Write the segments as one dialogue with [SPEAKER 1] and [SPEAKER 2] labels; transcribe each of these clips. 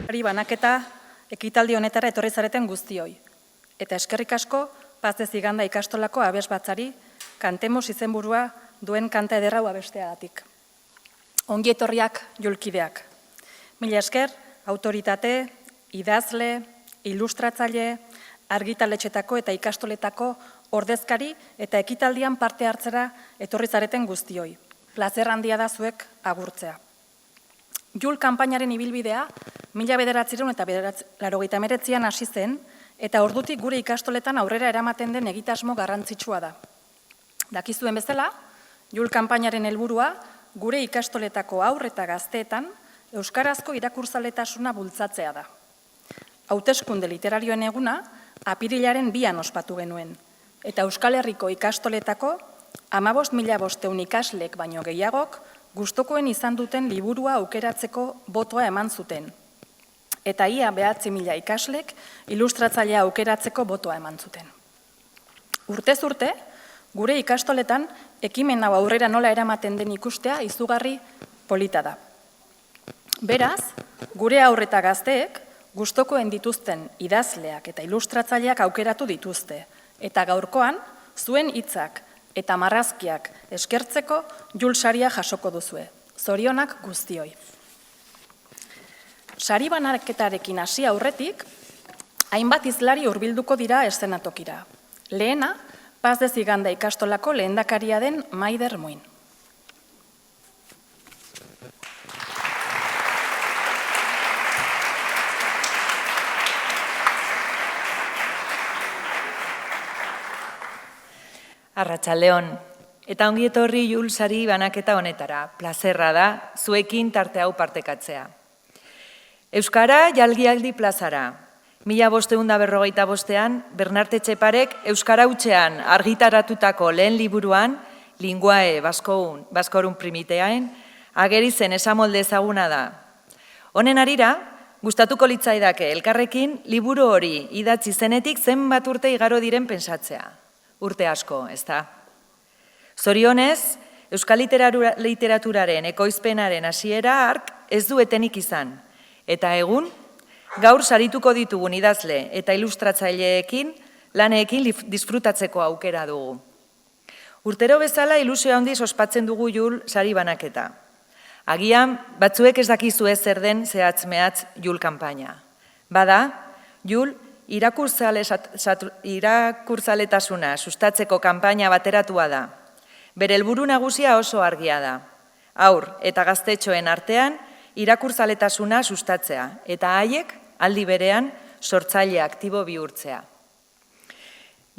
[SPEAKER 1] Banaketa ekitaldi honetara etorri zareten guztioi. Eta eskerrik asko, Paz de Ziganda ikastolako abesbatzari, Kantemos izenburua duen kanta ederra abesteagatik. Ongi etorriak julkideak. Mila esker, autoritate, idazle, ilustratzaile, argitaletxetako eta ikastoletako ordezkari eta ekitaldian parte hartzera etorri zareten guztioi. Plazer handia da zuek agurtzea. Jul kanpainaren ibilbidea 1989an hasi zen eta ordutik gure ikastoletan aurrera eramaten den egitasmo garrantzitsua da. Dakizuen bezala, Jul kanpainaren helburua gure ikastoletako haur eta gazteetan euskarazko irakurzaletasuna bultzatzea da. Hauteskunde literarioen eguna apirilaren 2an ospatu genuen eta Euskal Herriko ikastoletako 15.500 ikaslek baino gehiagok gustukoen izan duten liburua aukeratzeko botoa eman zuten. Eta ia 9.000 ikaslek ilustratzailea aukeratzeko botoa eman zuten. Urtez urte, gure ikastoletan ekimen hau aurrera nola eramaten den ikustea izugarri polita da. Beraz, gure haur eta gazteek gustukoen dituzten idazleak eta ilustratzaileak aukeratu dituzte. Eta gaurkoan, zuen hitzak eta marrazkiak eskertzeko Jul saria jasoko duzue. Zorionak guztioi. Sari banaketarekin hasi aurretik, hainbat hizlari hurbilduko dira eszenatokira. Lehena, Paz de Ziganda ikastolako lehendakaria den Maider Muin.
[SPEAKER 2] Arratsaldeon, eta ongi etorri Jul sari banaketa honetara, plazerra da, zuekin tarte hau partekatzea. Euskara jalgialdi plazara. 1555an, Bernarte Etxeparek Euskara hutsean argitaratutako lehen liburuan, Linguae Baskorum Primiteaen, ageri zen esamolde ezaguna da. Honen harira, gustatuko litzaidake elkarrekin liburu hori idatzi zenetik zenbat urte igaro diren pentsatzea. Urte asko, ez da? Zorionez, Euskal literaturaren ekoizpenaren hasiera hark ez du etenik izan. Eta egun, gaur sarituko ditugun idazle eta ilustratzaileekin laneekin disfrutatzeko aukera dugu. Urtero bezala ilusio handiz ospatzen dugu Jul sari banaketa. Agian, batzuek ez dakizue zer den zehatz-mehatz Jul kanpaina. Bada, Jul irakurzaletasuna sustatzeko kanpaina bateratua da. Bere helburu nagusia oso argia da. Haur eta gaztetxoen artean irakurzaletasuna sustatzea eta haiek aldi berean sortzaile aktibo bihurtzea.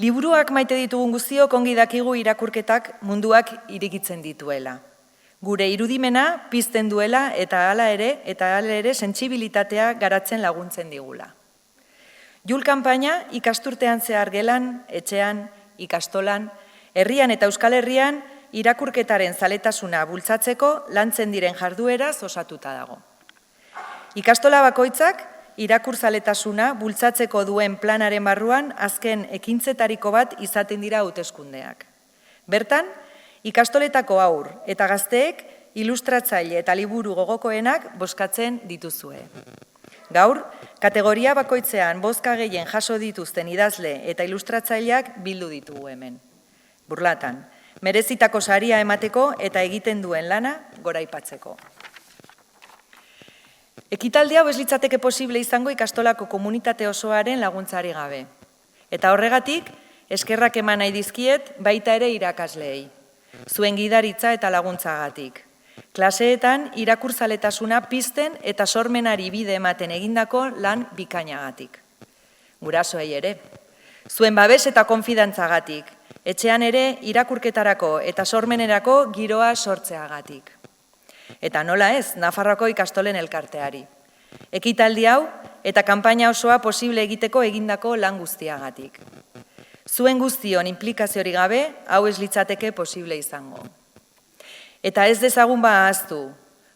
[SPEAKER 2] Liburuak maite ditugun guztiok ongi dakigu irakurketak munduak irikitzen dituela. Gure irudimena pizten duela eta hala ere sentsibilitatea garatzen laguntzen digula. Jul kanpaina ikasturtean zehar gelan, etxean, ikastolan, herrian eta Euskal Herrian irakurketaren zaletasuna bultzatzeko lantzen diren jardueraz osatuta dago. Ikastola bakoitzak irakurzaletasuna bultzatzeko duen planaren barruan azken ekintzetariko bat izaten dira hauteskundeak. Bertan, ikastoletako haur eta gazteek ilustratzaile eta liburu gogokoenak bozkatzen dituzue. Gaur, kategoria bakoitzean bozka gehien jaso dituzten idazle eta ilustratzaileak bildu ditugu hemen. Burlatan, merezitako saria emateko eta egiten duen lana goraipatzeko. Ekitaldi hau ez litzateke posible izango ikastolako komunitate osoaren laguntzari gabe. Eta horregatik, eskerrak eman nahi dizkiet baita ere irakasleei. Zuen gidaritza eta laguntzagatik. Klaseetan irakurzaletasuna pizten eta sormenari bide ematen egindako lan bikainagatik. Gurasoei ere. Zuen babes eta konfidantzagatik. Etxean ere irakurketarako eta sormenerako giroa sortzeagatik. Eta nola ez, Nafarroako ikastolen elkarteari. Ekitaldi hau eta kanpaina osoa posible egiteko egindako lan guztiagatik. Zuen guztion inplikaziorik gabe, hau ez litzateke posible izango. Eta ez dezagun ahaztu,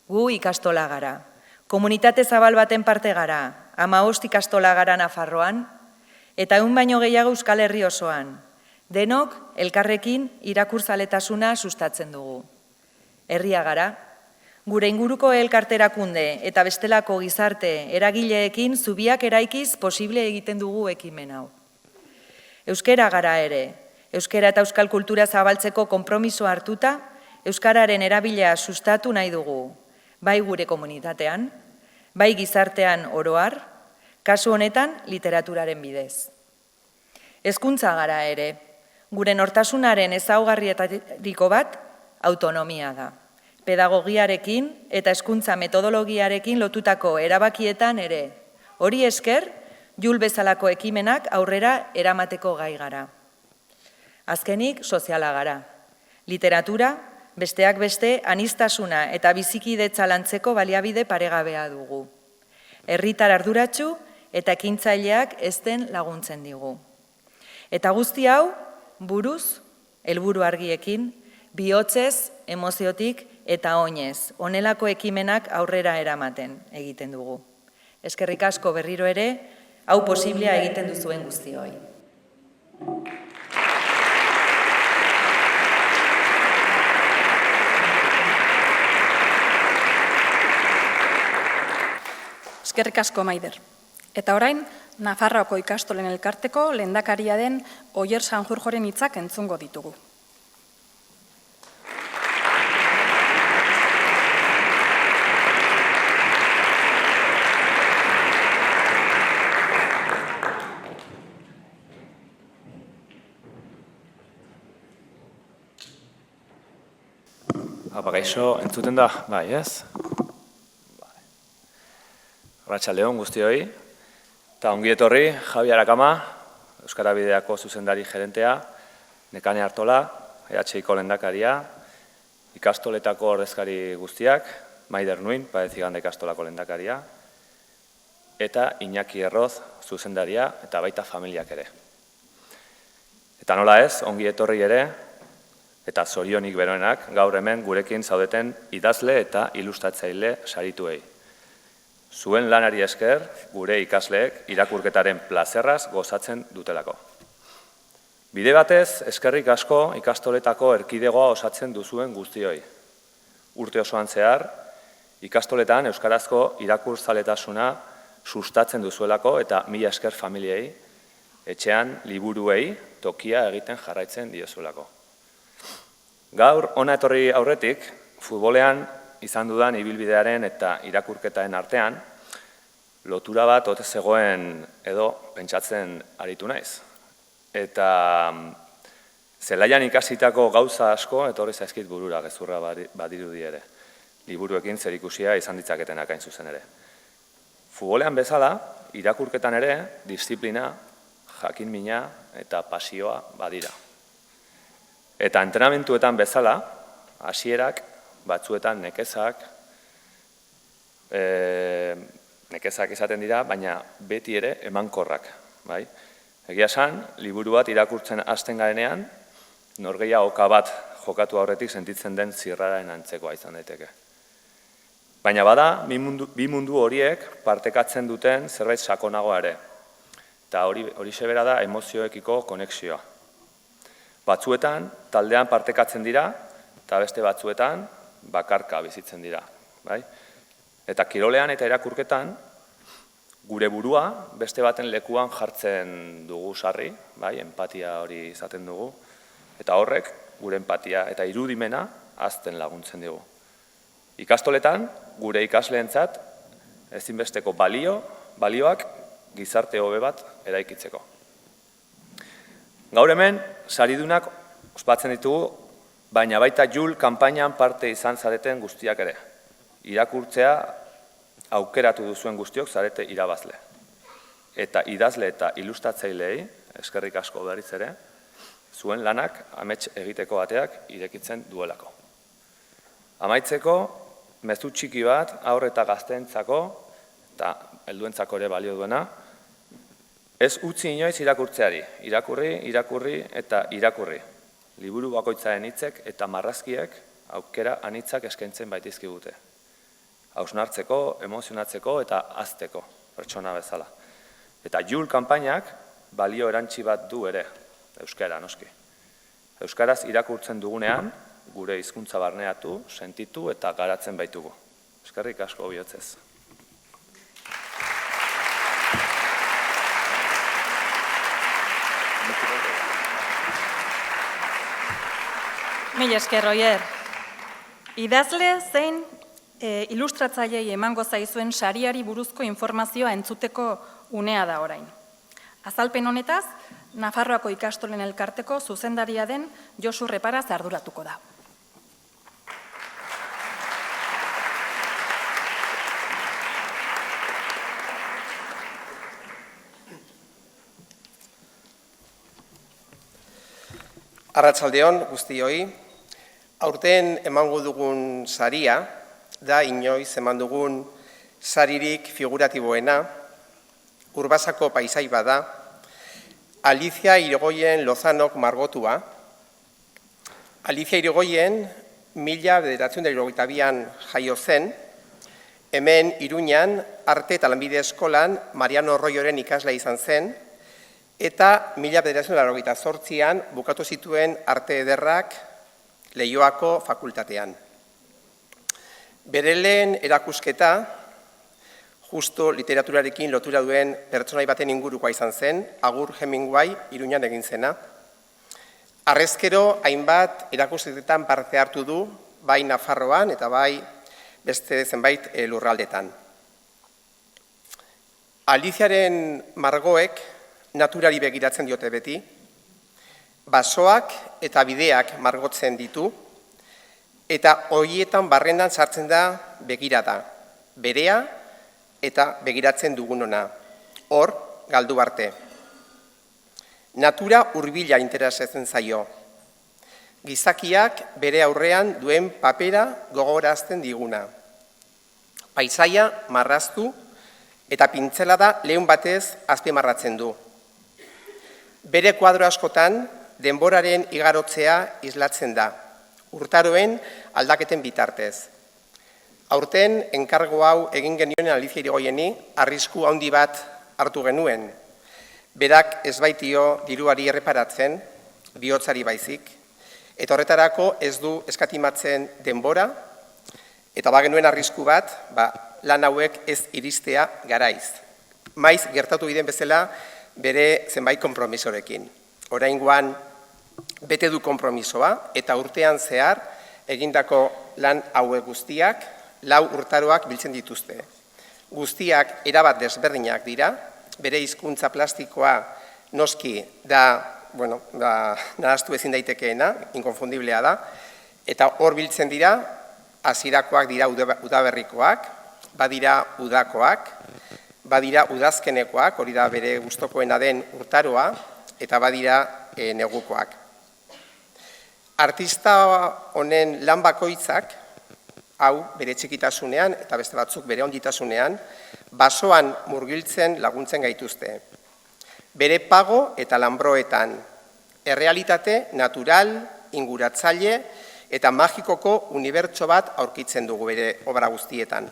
[SPEAKER 2] gu ikastola gara. Komunitate zabal baten parte gara, 15 ikastola gara Nafarroan, eta 100 baino gehiago Euskal Herri osoan. Denok, elkarrekin irakurzaletasuna sustatzen dugu. Herria gara, Gure inguruko elkarterakunde eta bestelako gizarte eragileekin zubiak eraikiz posible egiten dugu ekimen hau. Euskara gara ere, euskara eta euskal kultura zabaltzeko konpromiso hartuta, euskararen erabilea sustatu nahi dugu, bai gure komunitatean, bai gizartean oro har, kasu honetan literaturaren bidez. Hezkuntza gara ere, gure nortasunaren ezaugarrietariko bat autonomia da. Pedagogiarekin eta hezkuntza metodologiarekin lotutako erabakietan ere, hori esker, Jul bezalako ekimenak aurrera eramateko gai gara. Azkenik, soziala gara. Literatura, besteak beste, aniztasuna eta bizikidetza lantzeko baliabide paregabea dugu. Herritar arduratsu eta ekintzaileak ezten laguntzen digu. Eta guzti hau, buruz, helburu argiekin, bihotzez, emoziotik eta oinez, honelako ekimenak aurrera eramaten egiten dugu. Eskerrik asko berriro ere, hau posiblea egiten duzuen guztioi.
[SPEAKER 1] Eskerrik asko, Maider. Eta orain, Nafarroako ikastolen elkarteko lehendakaria den Oier Sanjurjoren hitzak entzungo ditugu.
[SPEAKER 3] Gaixo, entzuten da? Bai, ez? Arratsaldeon guztioi, eta ongi etorri Javi Arakama, Euskara Bideako zuzendari gerentea, Nekane Artola, EHiko lehendakaria, ikastoletako ordezkari guztiak, Maider Nuin, Padeziganda ikastolako lehendakaria, eta Iñaki Erroz, zuzendaria, eta baita familiak ere. Eta nola ez, ongi etorri ere, eta zorionik beroenak gaur hemen gurekin zaudeten idazle eta ilustratzaile sarituei. Zuen lanari esker, gure ikasleek irakurketaren plazerraz gozatzen dutelako. Bide batez, eskerrik asko ikastoletako erkidegoa osatzen duzuen guztioi. Urte osoan zehar, ikastoletan euskarazko irakurzaletasuna sustatzen duzuelako eta mila esker familiei, etxean liburuei tokia egiten jarraitzen diozuelako. Gaur, hona etorri aurretik, futbolean izan dudan ibilbidearen eta irakurketaren artean, lotura bat ote zegoen edo pentsatzen aritu naiz. Eta zelaian ikasitako gauza asko etorri zaizkit burura gezurra badirudi ere. Liburuekin zerikusia izan ditzaketenak hain zuzen ere. Futbolean bezala, irakurketan ere, disiplina, jakinmina eta pasioa badira. Eta entrenamentuetan bezala, hasierak, batzuetan nekezak izaten dira, baina beti ere emankorrak. Egia esan, liburu bat irakurtzen hasten garenean, norgehiagoka bat jokatu aurretik sentitzen den zirraren antzekoa izan daiteke. Baina bada, bi mundu horiek partekatzen duten zerbait sakonagoa ere. Eta hori sebera da emozioekiko konexioa. Batzuetan, taldean partekatzen dira, eta beste batzuetan, bakarka bizitzen dira. Eta kirolean eta irakurketan, gure burua beste baten lekuan jartzen dugu sarri, empatia hori izaten dugu, eta horrek gure empatia eta irudimena hazten laguntzen digu. Ikastoletan, gure ikasleentzat, ezinbesteko balioak gizarte hobe bat eraikitzeko. Gaur hemen, saridunak ospatzen ditugu, baina baita Jul kanpainan parte izan zareten guztiak ere. Irakurtzea aukeratu duzuen guztiok zarete irabazle. Eta idazle eta ilustratzaileei, eskerrik asko berriz ere, zuen lanak amets egiteko ateak irekitzen duelako. Amaitzeko, mezu txiki bat, haur eta gazteentzako, eta helduentzako ere balio duena, ez utzi inoiz irakurtzeari, irakurri eta irakurri. Liburu bakoitzaren hitzek eta marrazkiek aukera anitzak eskaintzen baitizkigute. Hausnartzeko, emozionatzeko eta hazteko, pertsona bezala. Eta Jul kanpainak balio erantsi bat du ere, euskara noski. Euskaraz irakurtzen dugunean, gure hizkuntza barneatu, sentitu eta garatzen baitugu. Eskerrik asko bihotzez.
[SPEAKER 1] Mila esker, Oier. Idazle zein ilustratzailei emango zaizuen sariari buruzko informazioa entzuteko unea da orain. Azalpen honetaz, Nafarroako ikastolen elkarteko zuzendaria den Josu Reparaz arduratuko da.
[SPEAKER 4] Arratsaldeon guztioi, aurten emango dugun saria, da inoiz eman dugun saririk figuratiboena, Urbasako paisai bada, Alicia Irigoyen Lozanok margotua. Alicia Irigoyen 1982an jaio zen, hemen Iruñan arte eta lanbide eskolan Mariano Royoren ikasle izan zen, eta 1988an bukatu zituen arte ederrak Leioako fakultatean. Bere lehen erakusketa, justo literaturarekin lotura duen pertsonai baten ingurukoa izan zen, Agur Hemingway Iruñan egin zena. Harrezkero, hainbat erakusketetan parte hartu du, bai Nafarroan eta bai beste zenbait lurraldetan. Aliciaren margoek naturari begiratzen diote beti, basoak eta bideak margotzen ditu, eta horietan barrendan sartzen da begirada, berea eta begiratzen dugunona, hor galdu arte. Natura hurbila interesatzen zaio. Gizakiak bere aurrean duen papera gogorazten diguna. Paisaia marraztu eta pintzelada lehun batez azpimarratzen du. Bere kuadro askotan denboraren igarotzea islatzen da, urtaroen aldaketen bitartez. Aurten, enkargo hau egin genioen Alicia Irigoyeni, arrisku handi bat hartu genuen. Berak ez baitio diruari erreparatzen, bihotzari baizik, eta horretarako ez du eskatimatzen denbora, eta bagenuen arrisku bat, lan hauek ez iristea garaiz. Maiz, gertatu biden bezala, bere zenbait konpromisorekin. Oraingoan bete du konpromisoa, eta urtean zehar, egindako lan hauek guztiak, 4 urtaroak biltzen dituzte. Guztiak erabat desberdinak dira, bere hizkuntza plastikoa noski da, nahaztu ezin daitekeena, inkonfundiblea da, eta hor biltzen dira, hasirakoak dira udaberrikoak, badira udakoak, badira udazkenekoak, hori da bere gustokoena den urtaroa, eta badira negukoak. Artista honen lan bakoitzak, hau bere txikitasunean eta beste batzuk bere onditasunean, basoan murgiltzen laguntzen gaituzte. Bere pago eta lanbroetan, errealitate natural, inguratzaile eta magikoko unibertso bat aurkitzen dugu bere obra guztietan.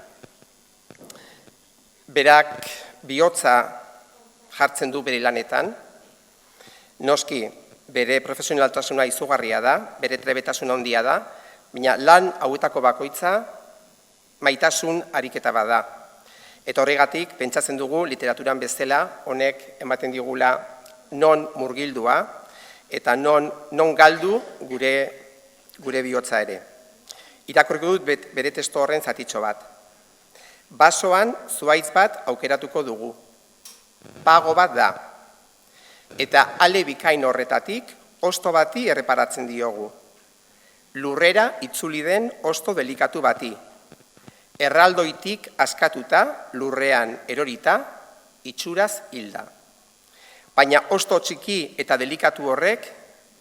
[SPEAKER 4] Berak bihotza jartzen du bere lanetan, noski bere profesionaltasuna izugarria da, bere trebetasuna handia da, baina lan hauetako bakoitza maitasun ariketa bada. Eta horregatik, pentsatzen dugu literaturan bezala, honek ematen digula non murgildua eta non galdu gure bihotza ere. Irakurriko dut bere testu horren zatitxo bat. Basoan zuhaitz bat aukeratuko dugu. Pago bat da. Eta ale bikain horretatik, hosto bati erreparatzen diogu. Lurrera itzuli den hosto delikatu bati. Erraldoitik askatuta, lurrean erorita, itxuraz hilda. Baina hosto txiki eta delikatu horrek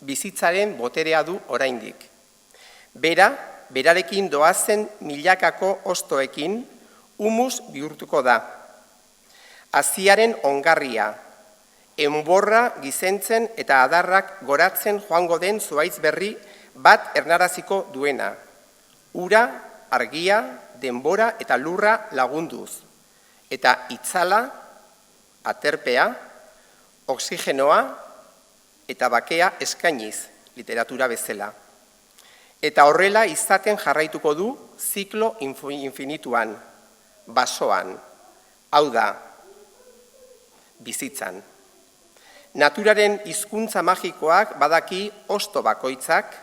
[SPEAKER 4] bizitzaren boterea du oraindik. Berarekin doazen milakako hostoekin humus bihurtuko da. Haziaren ongarria, enborra gizentzen eta adarrak goratzen joango den zuhaitz berri bat ernaraziko duena, ura, argia, denbora eta lurra lagunduz, eta itzala, aterpea, oksigenoa eta bakea eskainiz literatura bezala. Eta horrela izaten jarraituko du ziklo infinituan, basoan, hau da, bizitzan. Naturaren hizkuntza magikoak badaki hosto bakoitzak,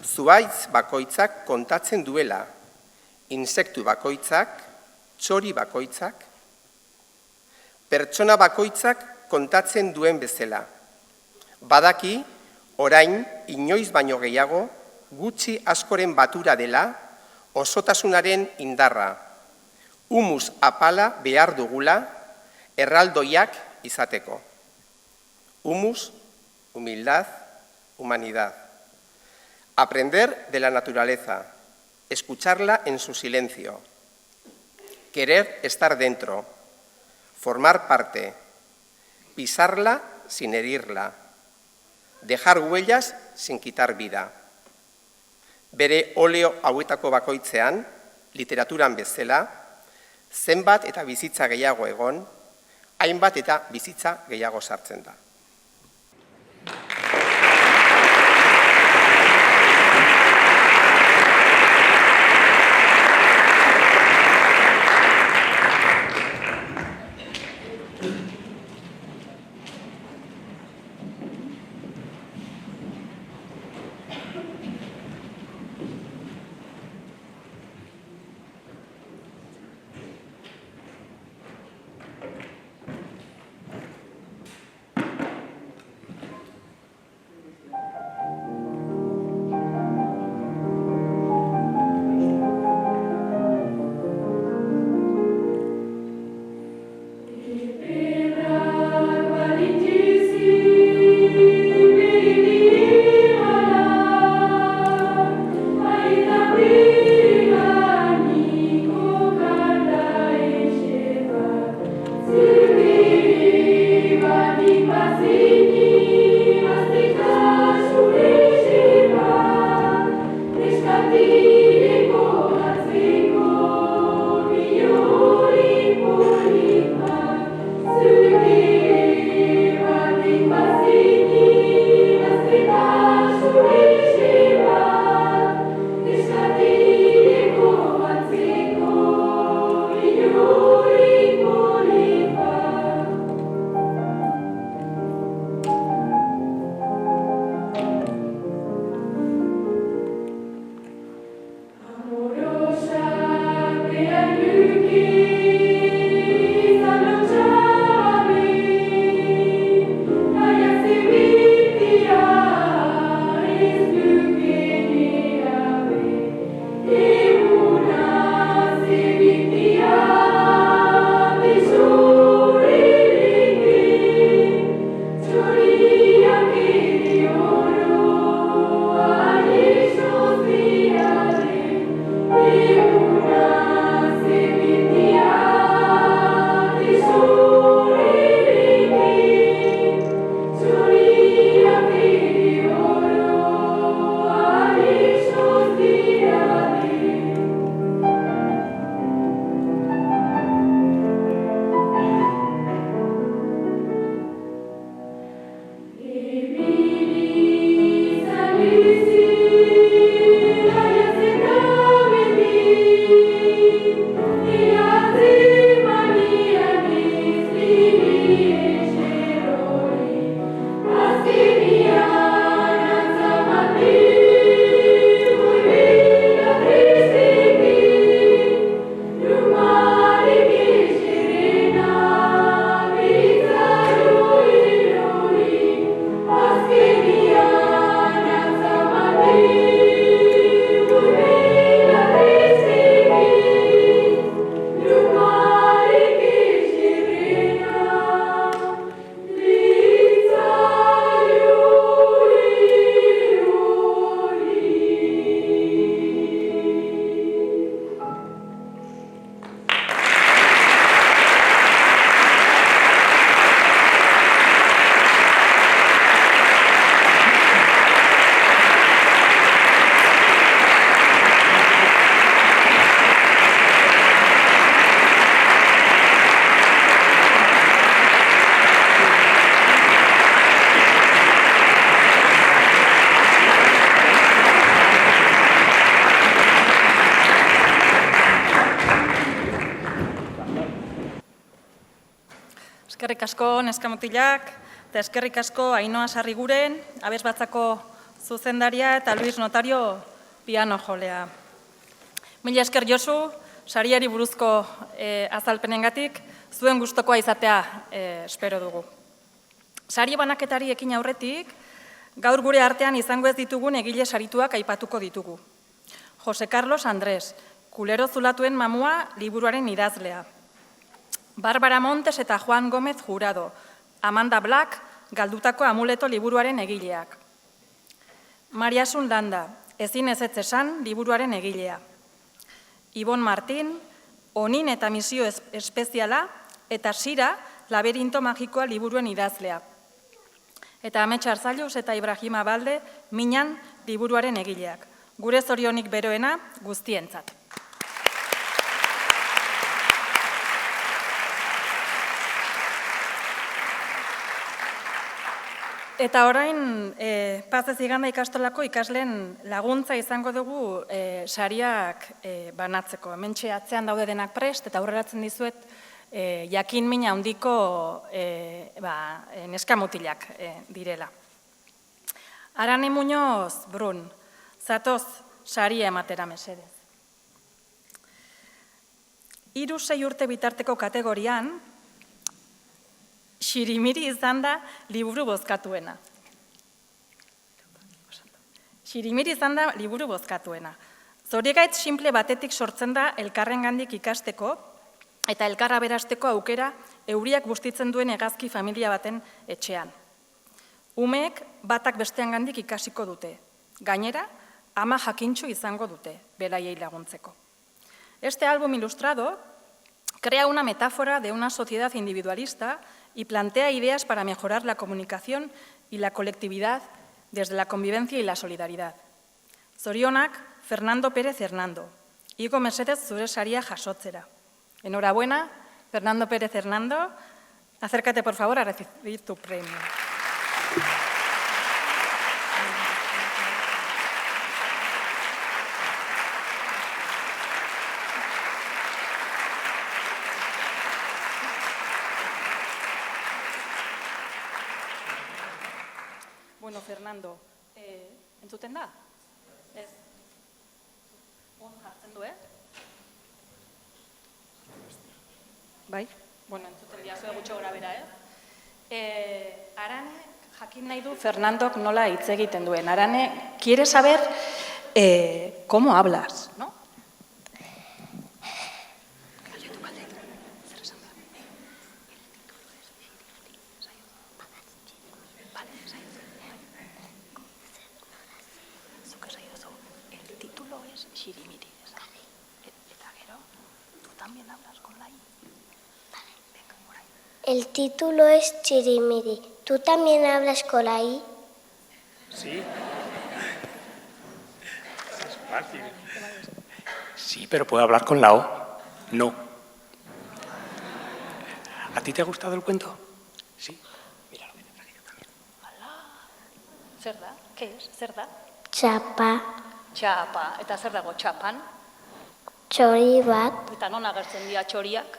[SPEAKER 4] zuhaitz bakoitzak kontatzen duela, insektu bakoitzak, txori bakoitzak, pertsona bakoitzak kontatzen duen bezala. Badaki, orain, inoiz baino gehiago, gutxi askoren batura dela, osotasunaren indarra, humus apala behar dugula, erraldoiak izateko. Humus, humildad, humanidad. Aprender de la naturaleza, escucharla en su silencio, querer estar dentro, formar parte, pisarla sin herirla, dejar huellas sin quitar vida. Bere oleo hauetako bakoitzean, literaturan bezala, zenbat eta bizitza gehiago egon, hainbat eta bizitza gehiago sartzen da.
[SPEAKER 1] Eskerrik asko neskamutilak, eta eskerrik asko Ainhoa Sarriguren, Abesbatzako zuzendaria eta Luis Notario piano jolea. Mila esker Josu, sariari buruzko azalpenengatik, zuen gustokoa izatea espero dugu. Sari banaketari ekin aurretik, gaur gure artean izango ez ditugun egile sarituak aipatuko ditugu. Jose Carlos Andrés, Kulero Zulatuen mamua liburuaren idazlea. Bárbara Montes eta Juan Gómez Jurado, Amanda Black, Galdutako amuleto liburuaren egileak. Mariasun Landa, Ezin ezetz esan liburuaren egilea. Ibon Martín, Onin eta misio espeziala, eta Sira, Laberinto magikoa liburuen idazlea. Eta Ametsa Arzalluz eta Ibrahima Balde, Minan liburuaren egileak. Gure zorionik beroena guztientzat. Eta orain, Pazez Iganda ikastolako ikasleen laguntza izango dugu sariak banatzeko. Hementxe atzean daude denak prest, eta aurreratzen dizuet jakin min handiko neskamutilak direla. Arane Muñoz Brun, zatoz saria ematera mesedez. 3-6 urte bitarteko kategorian, Xirimiri izan da liburu bozkatuena. Xirimiri izan da liburu bozkatuena. Zoriegaitz simple batetik sortzen da elkarrengandik ikasteko eta elkarra berasteko aukera euriak bustitzen duen hegazki familia baten etxean. Umeek batak besteangandik ikasiko dute. Gainera, ama jakintxu izango dute, beraiei laguntzeko. Este álbum ilustrado crea una metáfora de una sociedad individualista y plantea ideas para mejorar la comunicación y la colectividad desde la convivencia y la solidaridad. Zorionak, Fernando Pérez Hernando. Igo mesedez zure saria jasotzera. Enhorabuena, Fernando Pérez Hernando. Acércate, por favor, a recibir tu premio. Bueno, Fernando, entzuten da? Ez? Jartzen du, Bai? Bueno, entzuten diazue gutxo gora bera, Arane, jakin nahi du Fernandok nola hitz egiten duen. Arane, quiere saber cómo hablas, ¿no? Xirimiri, eta gero, tú también hablas con la I. Venga, por ahí.
[SPEAKER 5] El título es Xirimiri. ¿Tú también hablas con la I?
[SPEAKER 6] Sí. Es fácil. Sí, pero puedo hablar con la O. No. ¿A ti te ha gustado el cuento? Sí. Míralo, viene trajillo también.
[SPEAKER 1] Zer da? ¿Qué es? Zer da?
[SPEAKER 5] Txapa,
[SPEAKER 1] Txapa. Eta zer dago txapan?
[SPEAKER 5] txori bat,
[SPEAKER 1] Eta non agertzen dira txoriak?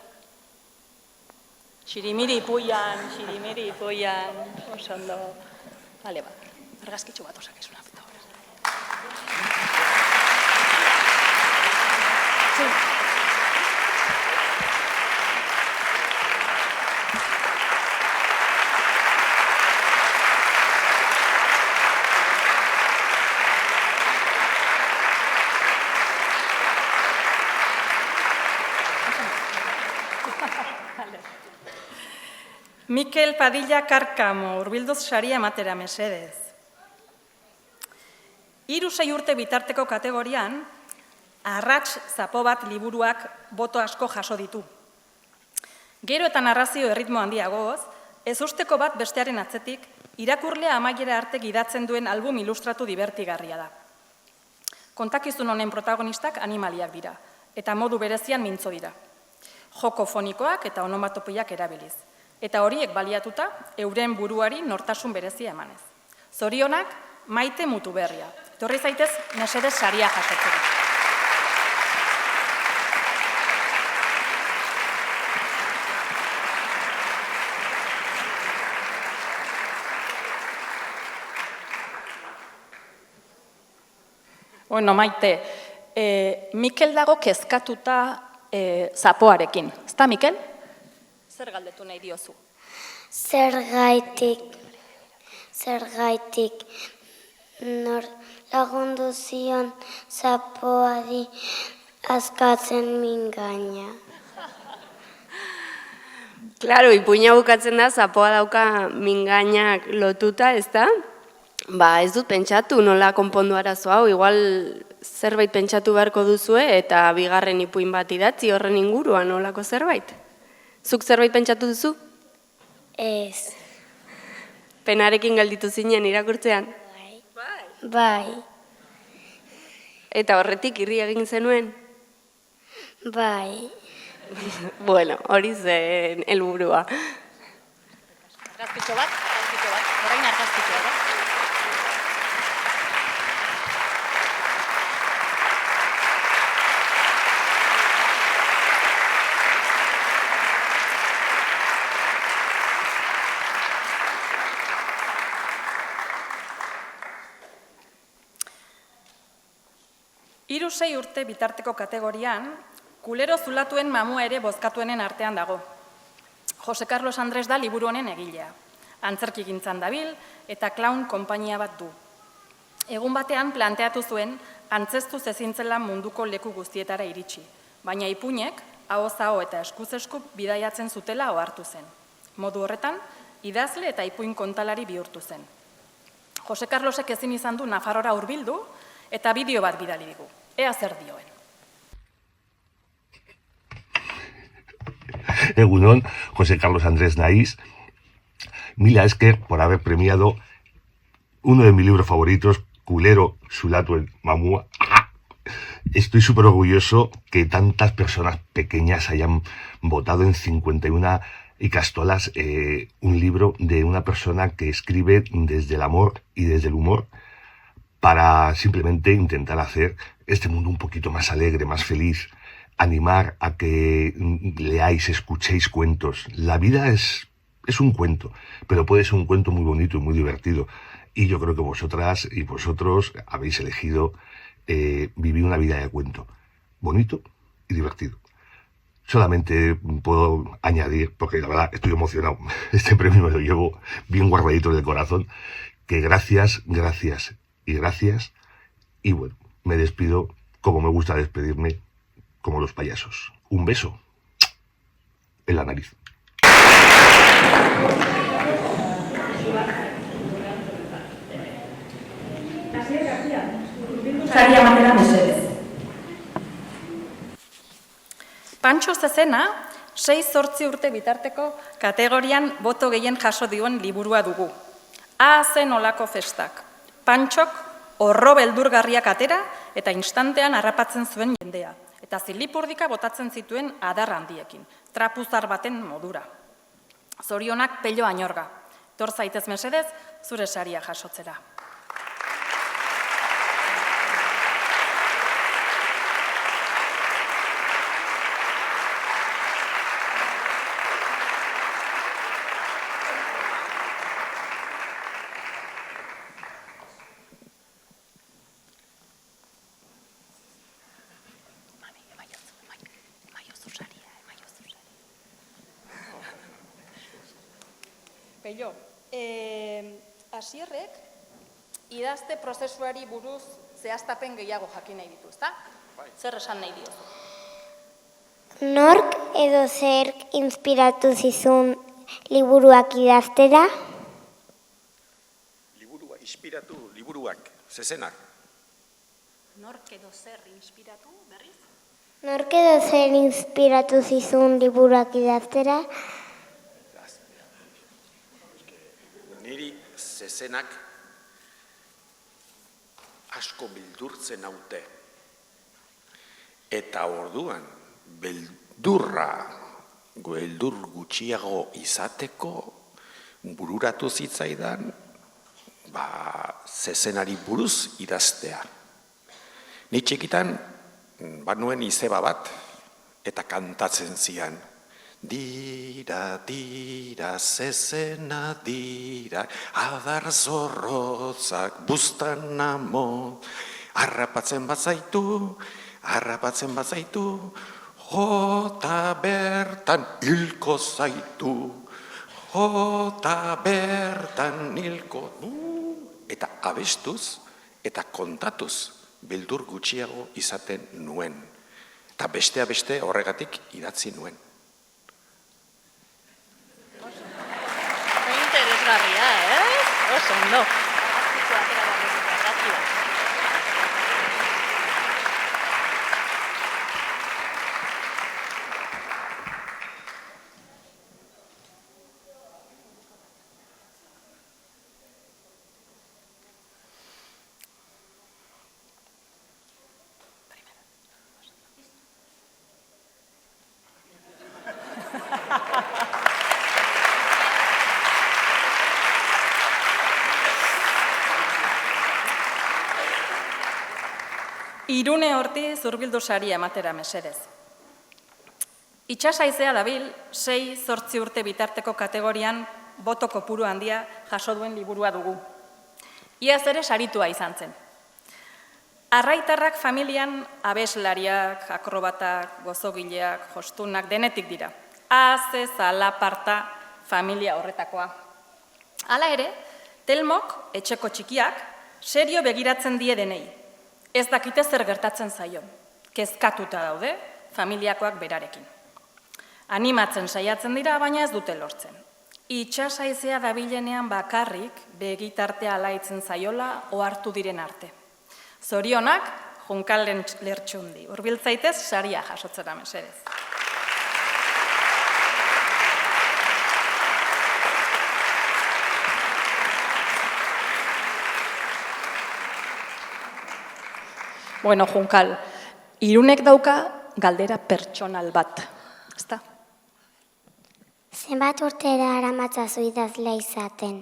[SPEAKER 1] Xirimiri puian, oso ondo. Bale, ba, argazkitxo bat osak ez una fita hori. Mikel Padilla Karkamo, Urbilduz saria ematera mesedez. 3-6 urte bitarteko kategorian, Arrats zapo bat liburuak boto asko jaso ditu. Gero eta narrazio erritmo handiagoz, ezusteko bat bestearen atzetik, irakurlea amaiera arte gidatzen duen album ilustratu divertigarria da. Kontakizun honen protagonistak animaliak dira, eta modu berezian mintzo dira. Joko fonikoak eta onomatopoiak erabiliz. Eta horiek baliatuta, euren buruari nortasun berezia emanez. Zorionak, Maite Mutuberria. Etorri zaitez, mesedez saria jasotzera. Bueno, Maite, Mikel dago kezkatuta zapoarekin. Ezta, Mikel? Zer galdetu nahi diozu?
[SPEAKER 5] Zergaitik nor lagundu zion zapoari askatzen mingaina.
[SPEAKER 7] Claro, ipuina bukatzen da, zapoa dauka mingainak lotuta, ez da? Ba, ez dut pentsatu nola konpondu arazo hau, igual zerbait pentsatu beharko duzue eta bigarren ipuin bat idatzi horren inguruan nolako zerbait. Zuk zerbait pentsatu duzu?
[SPEAKER 5] Ez.
[SPEAKER 7] Penarekin gelditu zinen irakurtzean?
[SPEAKER 5] Bai.
[SPEAKER 7] Eta horretik irri egin zenuen?
[SPEAKER 5] Bai.
[SPEAKER 7] Bueno, hori zen helburua.
[SPEAKER 1] Argazkitxo bat, orain argazkitxo bat. Hiru 6 urte bitarteko kategorian, kulero zulatuen mamua ere bozkatuenen artean dago. Jose Carlos Andres da liburu honen egilea. Antzerkigintzan dabil eta clown konpainia bat du. Egun batean planteatu zuen antzeztuz ezintzela munduko leku guztietara iritsi, baina ipuinek ahoz aho eta eskuz esku bidaiatzen zutela ohartu zen. Modu horretan, idazle eta ipuin kontalari bihurtu zen. Jose Carlosek ezin izan du Nafarrora hurbildu eta bideo bat bidali digu. Ea zer dioen.
[SPEAKER 8] Egunon, José Carlos Andrés Naís. Mila esker por haber premiado uno de mis libros favoritos, Kulero Zulatuen Mamua. Estoy súper orgulloso que tantas personas pequeñas hayan votado en 51 ikastolas un libro de una persona que escribe desde el amor y desde el humor para simplemente intentar hacer este mundo un poquito más alegre, más feliz, animar a que leáis, escuchéis cuentos. La vida es un cuento, pero puede ser un cuento muy bonito y muy divertido. Y yo creo que vosotras y vosotros habéis elegido vivir una vida de cuento, bonito y divertido. Solamente puedo añadir, porque la verdad estoy emocionado, este premio me lo llevo bien guardadito en el corazón, que gracias, gracias y gracias. Y bueno, me despido como me gusta despedirme, como los payasos. Un beso en la nariz.
[SPEAKER 1] Pantxo Zezena, 6-8 urte bitarteko kategorian boto gehien jaso dioen liburua dugu. Zen olako festak. Pantxok horro beldurgarriak atera eta instantean harrapatzen zuen jendea. Eta zilipurdika botatzen zituen adar handiekin, trapuzar baten modura. Zorionak Pello Añorga. Tor zaitez mesedez, zure saria jasotzera. Pello, Asierrek idazte prozesuari buruz zehaztapen gehiago jakin nahi ditu, ezta? Zer esan nahi diozu?
[SPEAKER 5] Nork edo zerk inspiratu zizun liburuak idaztera?
[SPEAKER 9] Liburuak, Zezenak.
[SPEAKER 1] Nork edo zer inspiratu, berriz?
[SPEAKER 5] Nork edo zer inspiratu zizun liburuak idaztera?
[SPEAKER 9] Niri Zezenak asko bildurtzen naute. Eta orduan, beldur gutxiago izateko bururatu zitzaidan, Zezenari buruz idaztea. Ni txikitan, banuen izeba bat, eta kantatzen zian. Dira, dira, Zezena dira, adar zorrotzak bustan amo, Harrapatzen bazaitu, jota bertan hilko zaitu, jota bertan hilko du. Eta abestuz eta kontatuz beldur gutxiago izaten nuen. Eta bestea beste horregatik idatzi nuen.
[SPEAKER 1] Interesgarria, Oso ondo. Irune horti zurbildu saria ematera mesedez. Itxasaizea dabil, 6-8 urte bitarteko kategorian boto kopuru handia jaso duen liburua dugu. Iaz ere saritua izan zen. Arraitarrak familian abeslariak, akrobatak, gozogileak, jostunak denetik dira. Aze, zalaparta, familia horretakoa. Hala ere, Telmok, etxeko txikiak, serio begiratzen die denei. Ez dakite zer gertatzen zaio. Kezkatuta daude, familiakoak berarekin. Animatzen saiatzen dira, baina ez dute lortzen. Itxasaizea dabilenean bakarrik begitartea alaitzen zaiola ohartu diren arte. Zorionak, Junkal Lertxundi. Hurbiltzaitez saria jasotzera mesedez. Bueno, Junkal, Irunek dauka galdera pertsonal bat, ezta?
[SPEAKER 5] Zenbat urtera aramatzazu idazlea izaten?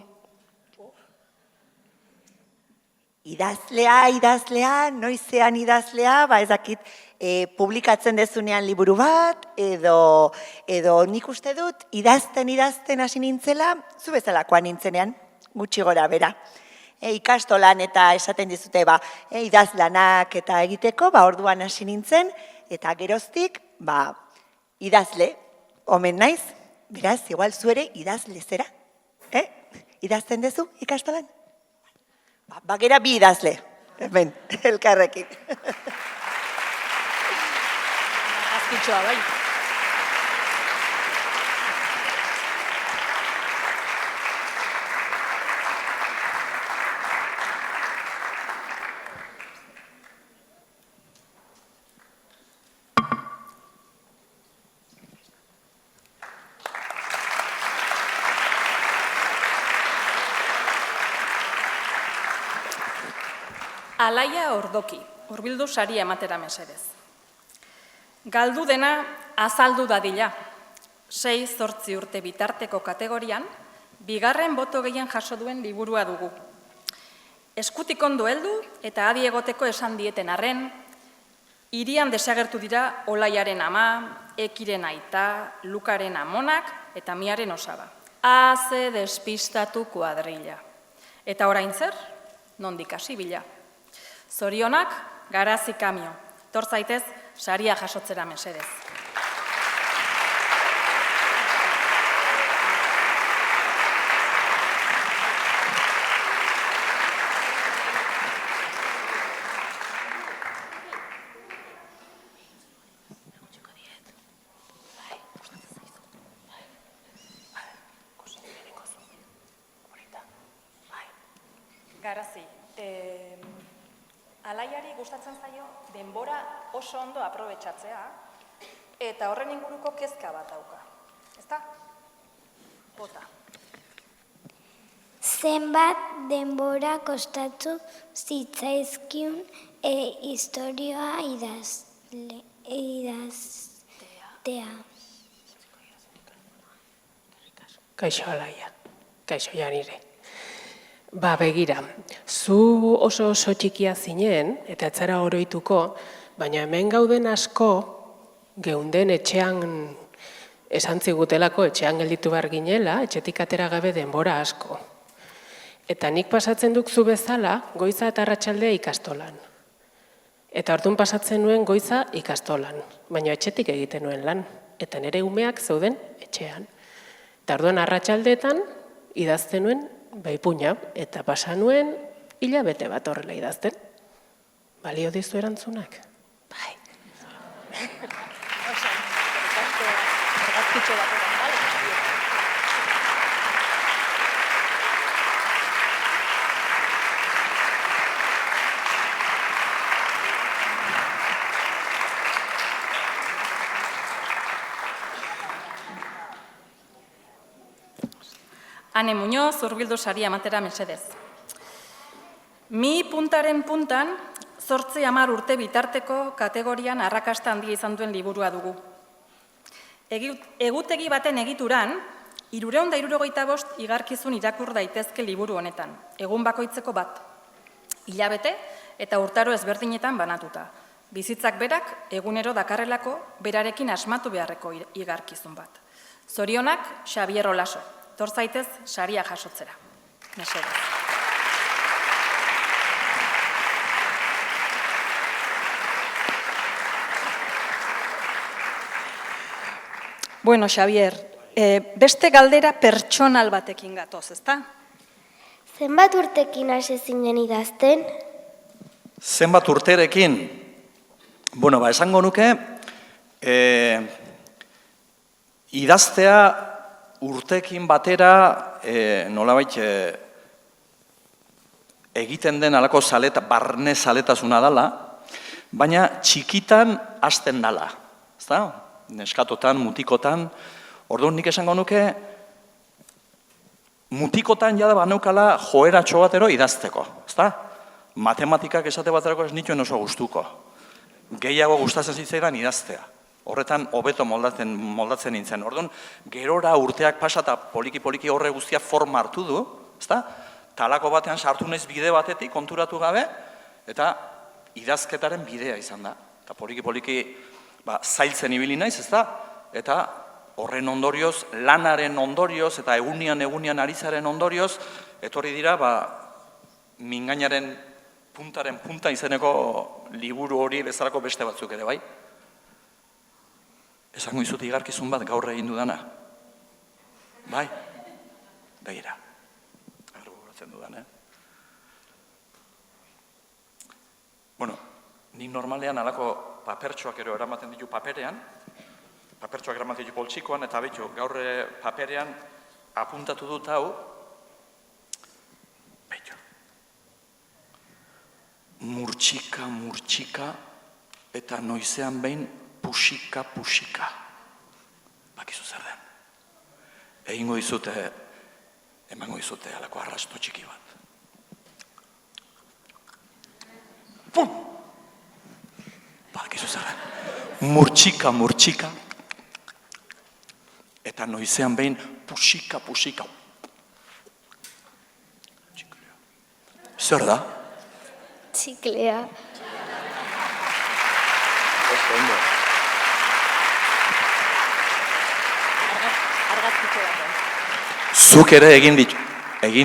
[SPEAKER 10] Idazlea, noizean idazlea, ez dakit, publikatzen dezunean liburu bat, edo nik uste dut, idazten hasi nintzela, zu bezalakoa nintzenean, gutxi gora bera. Ikastolan eta esaten dizute idazlanak eta egiteko, orduan hasi nintzen, eta geroztik, idazle, omen naiz, beraz, igual zuere idazle zera. Idazten dezu ikastolan? Gera bi idazle, hemen, elkarrekin.
[SPEAKER 1] Azkitxoa, bai. Alaia Ordoki, hurbildu saria ematera mesedez. Galdu dena azaldu dadila. 6-8 urte bitarteko kategorian, bigarren boto gehien jaso duen liburua dugu. Eskutik ondo heldu eta adi egoteko esan dieten arren, hirian desagertu dira Olaiaren ama, Ekiren aita, Lukaren amonak eta Miaren osaba. Aze despistatu kuadrilla. Eta orain zer? Nondik hasi bila. Zorionak, Garazi Kamio. Tor zaitez, saria jasotzera mesedez. Garazi, Alaiari gustatzen zaio denbora oso ondo aprobetxatzea eta horren inguruko kezka bat dauka. Ezta? Bota.
[SPEAKER 5] Zenbat denbora kostatu zitzaizkion historioa idaztea.
[SPEAKER 6] Kaixo Alaia, kaixo Janire. Begira, zu oso txikia zinen, eta etzara oroituko, baina hemen gauden asko, geunden etxean, esan zigutelako etxean gelditu behar ginela, etxetik atera gabe denbora asko. Eta nik pasatzen duk zu bezala, goiza eta arratsaldea ikastolan. Eta orduan pasatzen nuen goiza ikastolan, baina etxetik egiten nuen lan, eta nire umeak zeuden etxean. Eta orduan arratsaldeetan idazten nuen ipuina, eta pasa nuen hilabete bat horrela idazten. Balio dizu erantzunak? Bai.
[SPEAKER 1] Ane Muñoz, hurbildu saria ematera mesedez. Mi puntaren puntan, 8-10 urte bitarteko kategorian arrakasta handia izan duen liburua dugu. Egutegi baten egituran, 365 igarkizun irakur daitezke liburu honetan, egun bakoitzeko bat, hilabete eta urtaro ezberdinetan banatuta. Bizitzak berak egunero dakarrelako berarekin asmatu beharreko igarkizun bat. Zorionak, Xabier Olaso. Tor zaitez, saria jasotzera. Mesedez. Bueno, Xabier, beste galdera pertsonal batekin gatoz, ezta?
[SPEAKER 5] Zenbat urtekin hasi zinen idazten?
[SPEAKER 11] Zenbat urterekin? Bueno, esango nuke, idaztea urtekin batera nolabait egiten den alako barne zaletasuna dela, baina txikitan hasten dela. Neskatotan, mutikotan, orduan nik esango nuke, mutikotan jada baneukala joeratxo batero idazteko. Matematikak esate baterako ez nituen oso gustuko. Gehiago gustatzen zitzaidan idaztea. Horretan, hobeto moldatzen nintzen. Orduan, gerora urteak pasa eta poliki-poliki horre guztia forma hartu du, talako batean sartu naiz bide batetik konturatu gabe, eta idazketaren bidea izan da. Eta poliki-poliki zailtzen ibili naiz, eta horren ondorioz, lanaren ondorioz, eta egunian arizaren ondorioz, etorri dira, mingainaren puntaren punta izeneko liburu hori bezalako beste batzuk ere, bai? Esango izut igarkizun bat gaur egin dudana. Bai? Begira. Agar gogoratzen dudan, Bueno, nik normalean alako papertxoak ero eramaten ditu paperean, papertxoak eramaten ditu poltsikoan, eta betu, gaur paperean apuntatu dut hau, betu. Murtsika, eta noizean behin pusika. Bakizu zer den. Egingo izute, emango izute alako arrasto txiki bat. Pum! Bakizu zer den. Murtsika. Eta noizean behin pusika. Zer da?
[SPEAKER 5] Txiklea.
[SPEAKER 11] Zuk ere egin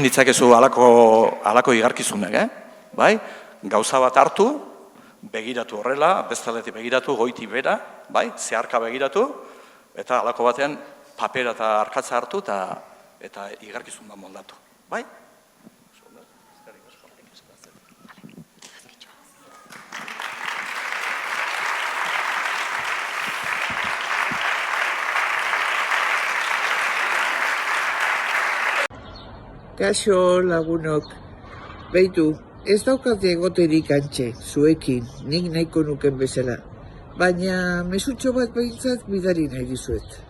[SPEAKER 11] ditzakezu alako igarkizunek, bai? Gauza bat hartu, begiratu horrela, bestaletik begiratu, goiti bera, bai? Zeharka begiratu, eta alako batean papera eta arkatza hartu eta igarkizun bat moldatu, bai?
[SPEAKER 12] Kaixo lagunok, beitu, ez daukate egoterik antxe, zuekin, nik nahiko nuken bezala, baina mesutxo bat behintzat bidari nahi dizuet.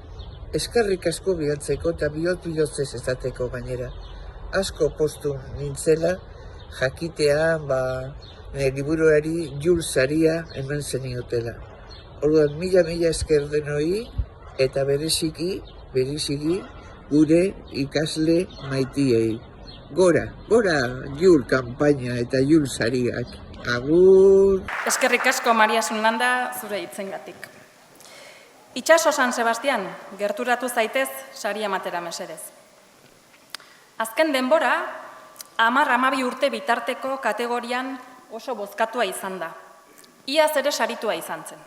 [SPEAKER 12] Eskerrik asko bidaltzeko eta bihotzez ezateko gainera. Asko postu nintzela, jakitea, nire liburuari Jules saria eman zeniotela. Orduan, mila esker denoi eta bereziki gure ikasle maitiei. Gora, Jules kanpaina eta Jules sariak. Agur!
[SPEAKER 1] Eskerrik asko, Maria Sunlanda, zure hitzengatik. Itxaso San Sebastian, gerturatu zaitez, saria ematera mesedez. Azken denbora, 10-12 urte bitarteko kategorian oso bozkatua izan da. Iaz ere saritua izan zen.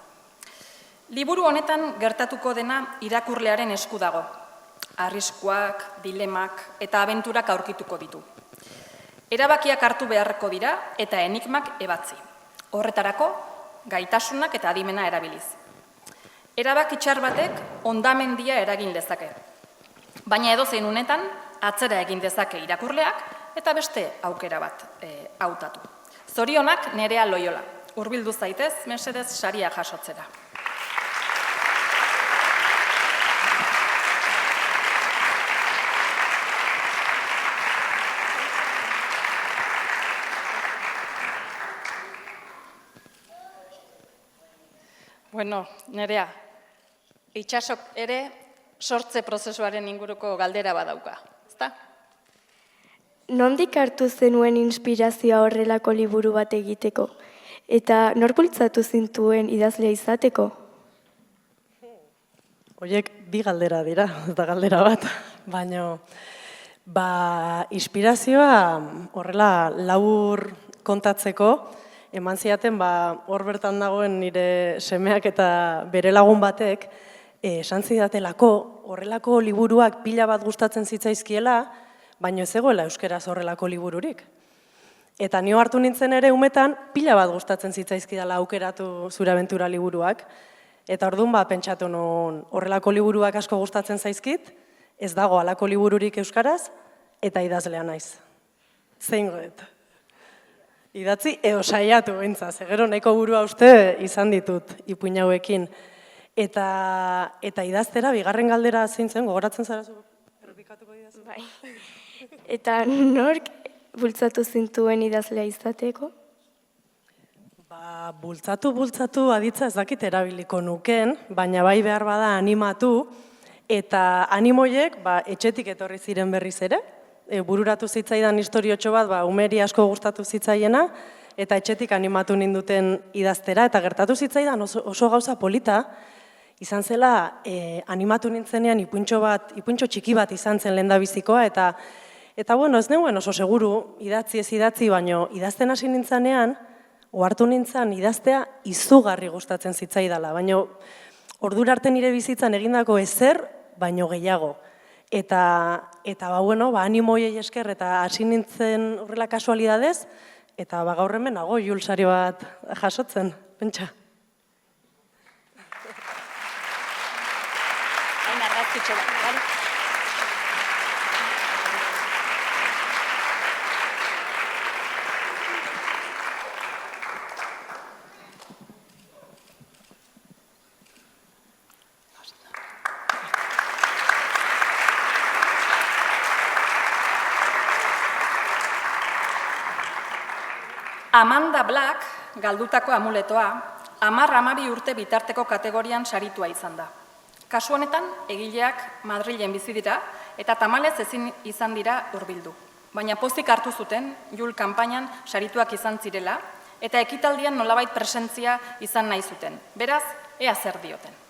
[SPEAKER 1] Liburu honetan gertatuko dena irakurlearen esku dago. Arriskuak, dilemak eta abenturak aurkituko ditu. Erabakiak hartu beharreko dira eta enigmak ebatzi. Horretarako, gaitasunak eta adimena erabiliz. Erabaki txar batek hondamendia eragin lezake. Baina edozein unetan, atzera egin dezake irakurleak eta beste aukera bat hautatu. Zorionak Nerea Loiola. Hurbildu zaitez, mesedez saria jasotzera. Bueno, Nerea, itxasok ere sortze prozesuaren inguruko galdera badauka, ezta?
[SPEAKER 13] Nondik hartu zenuen inspirazioa horrelako liburu bat egiteko? Eta nor bultzatu zintuen idazlea izateko?
[SPEAKER 14] Horiek bi galdera dira, eta galdera bat. Baina, inspirazioa horrela labur kontatzeko, eman ziaten hor bertan dagoen nire semeak eta bere lagun batek, esan zidatelako horrelako liburuak pila bat gustatzen zitzaizkiela, baina ez zegoela euskeraz horrelako libururik. Eta nio hartu nintzen ere umetan, pila bat gustatzen zitzaizkidala aukeratu zure abentura liburuak. Eta orduan pentsatu nun horrelako liburuak asko gustatzen zaizkit, ez dago halako libururik euskaraz, eta idazlea naiz. Zein goet. Idatzi saiatu bintzaz, gero nahiko burua uste izan ditut ipuin hauekin. Eta idaztera, bigarren galdera zein zen, gogoratzen zara zu? Errepikatuko didazu?
[SPEAKER 13] Bai. Eta nork bultzatu zintuen idazlea izateko?
[SPEAKER 14] Bultzatu aditza ez dakit erabiliko nuken, baina bai behar bada animatu, eta animoiek etxetik etorri ziren berriz ere, bururatu zitzaidan historiotxo bat, umeri asko gustatu zitzaiena, eta etxetik animatu ninduten idaztera, eta gertatu zitzaidan oso gauza polita, izan zela animatu nintzenean ipuintxo txiki bat izan zen lehendabizikoa, eta bueno, ez neuen oso seguru idatzi ez idatzi, baino idazten hasi nintzanean, ohartu nintzen idaztea izugarri gustatzen zitzaidala, baino ordura arte nire bizitzan egindako ezer, baino gehiago. Eta animoiei esker eta hasi nintzen horrela kasualidadez, eta gaur hemen nago julsari bat jasotzen, pentsa.
[SPEAKER 1] Hain argazkitxo bat, bale? Amanda Black, galdutako amuletoa, 10-12 urte bitarteko kategorian saritua izan da. Kasu honetan, egileak Madrilen bizi dira eta tamalez ezin izan dira hurbildu. Baina pozik hartu zuten, Jul kanpainan sarituak izan zirela, eta ekitaldian nolabait presentzia izan nahi zuten. Beraz, ea zer dioten.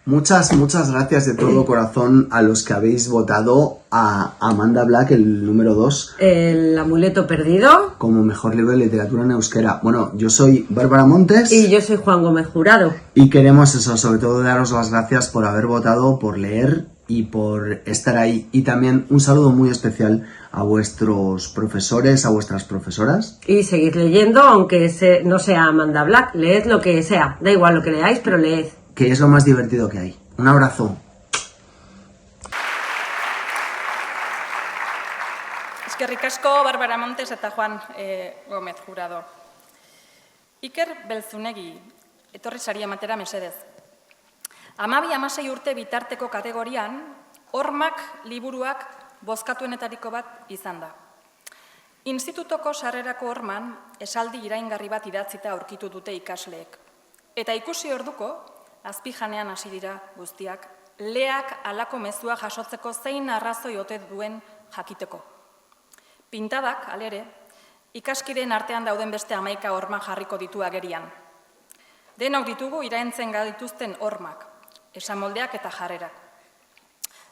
[SPEAKER 15] Muchas gracias de todo corazón a los que habéis votado a Amanda Black, el número 2.
[SPEAKER 16] El amuleto perdido.
[SPEAKER 15] Como mejor libro de literatura en euskera. Bueno, yo soy Bárbara Montes.
[SPEAKER 16] Y yo soy Juan Gómez Jurado.
[SPEAKER 15] Y queremos eso, sobre todo daros las gracias por haber votado, por leer y por estar ahí. Y también un saludo muy especial a vuestros profesores, a vuestras profesoras.
[SPEAKER 16] Y seguid leyendo, aunque no sea Amanda Black, leed lo que sea. Da igual lo que leáis, pero leed.
[SPEAKER 15] Que es lo más divertido que hay. Un abrazo.
[SPEAKER 1] Eskerrik asko, Bárbara Montes eta Juan Gómez Jurado. Iker Belzunegi, etorri sari ematera mesedez. 12-16 urte bitarteko kategorian, hormak liburuak bozkatuenetariko bat izan da. Institutoko sarrerako horman, esaldi iraingarri bat idatzita aurkitu dute ikasleek. Eta ikusi orduko, azpijanean hasi dira guztiak, leak halako mezua jasotzeko zein arrazoi ote duen jakiteko. Pintadak, alere, ikaskideen artean dauden beste 11 hormak jarriko ditu agerian. Denok ditugu iraintzen dituzten hormak, esamoldeak eta jarrerak.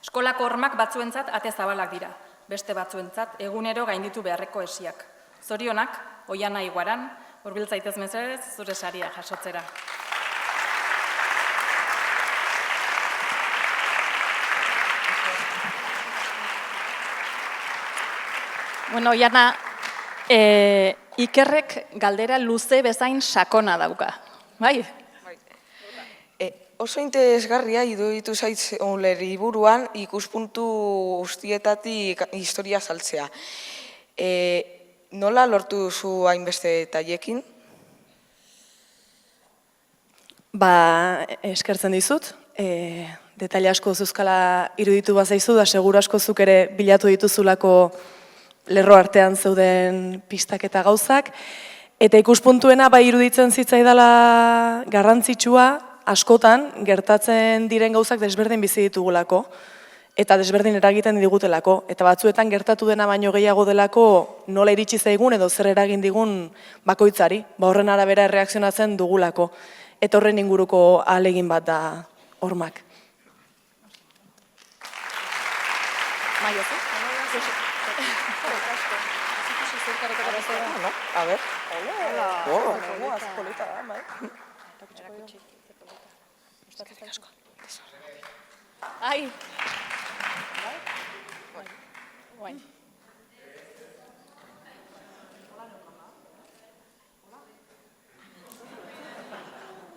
[SPEAKER 1] Eskolako hormak batzuentzat ate zabalak dira, beste batzuentzat egunero gainditu beharreko esiak. Zorionak, Oiana Iguaran, Hurbil zaitez mesedez, zure saria jasotzera. Bueno, Jana, Ikerrek galdera luze bezain sakona dauka, bai?
[SPEAKER 17] Oso interesgarria iruditu zait liburuan ikuspuntu guztietatik historia saltzea. Nola lortu duzu hainbeste tailekin?
[SPEAKER 14] Eskertzen dizut. Detaile asko zuzkala iruditu bazaizu, da seguru asko zuk ere bilatu dituzulako lerro artean zeuden pistak eta gauzak. Eta ikuspuntuena bai iruditzen zitzaidala garrantzitsua, askotan gertatzen diren gauzak desberdin bizi ditugulako. Eta desberdin eragiten digutelako. Eta batzuetan gertatu dena baino gehiago delako nola iritsi zaigun edo zer eragin digun bakoitzari. Horren arabera erreakzionatzen dugulako. Eta horren inguruko ahalegin bat da hormak.
[SPEAKER 17] A ver.
[SPEAKER 1] Ai!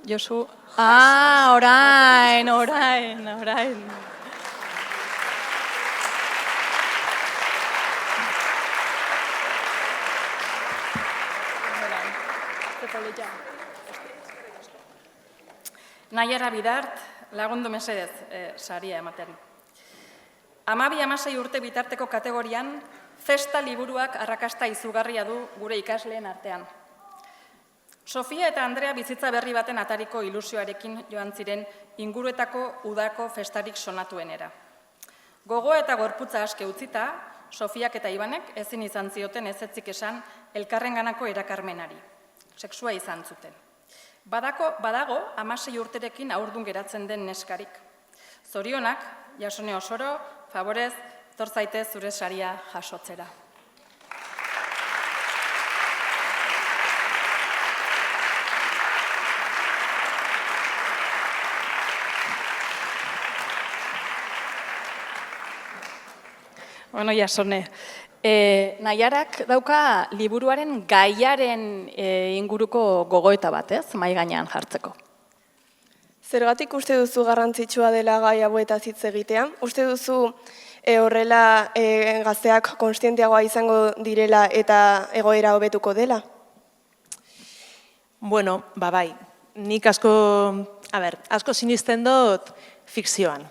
[SPEAKER 1] Josu... orain. Naiara Bidart, lagundu mesedez saria ematen. 12-16 urte bitarteko kategorian, festa liburuak arrakasta izugarria du gure ikasleen artean. Sofia eta Andrea bizitza berri baten atariko ilusioarekin joan ziren inguruetako udako festarik sonatuenera. Gogo eta gorputza aske utzita, Sofiak eta Ibanek ezin izan zioten ezetzik esan elkarrenganako erakarmenari. Sexua izan zuten. Badago 16 urterekin haurdun geratzen den neskarik. Zorionak, Jasone Osoro, favorez, etor zaitez zure saria jasotzera. Bueno, Jasone, Naiarak dauka liburuaren gaiaren inguruko gogoeta bat, ez, mahai gainean jartzeko.
[SPEAKER 18] Zergatik uste duzu garrantzitsua dela gai hauetaz hitz egitea? Uste duzu horrela gazteak konstienteagoa izango direla eta egoera hobetuko dela?
[SPEAKER 14] Bueno, bai. Nik asko sinisten dut fikzioan.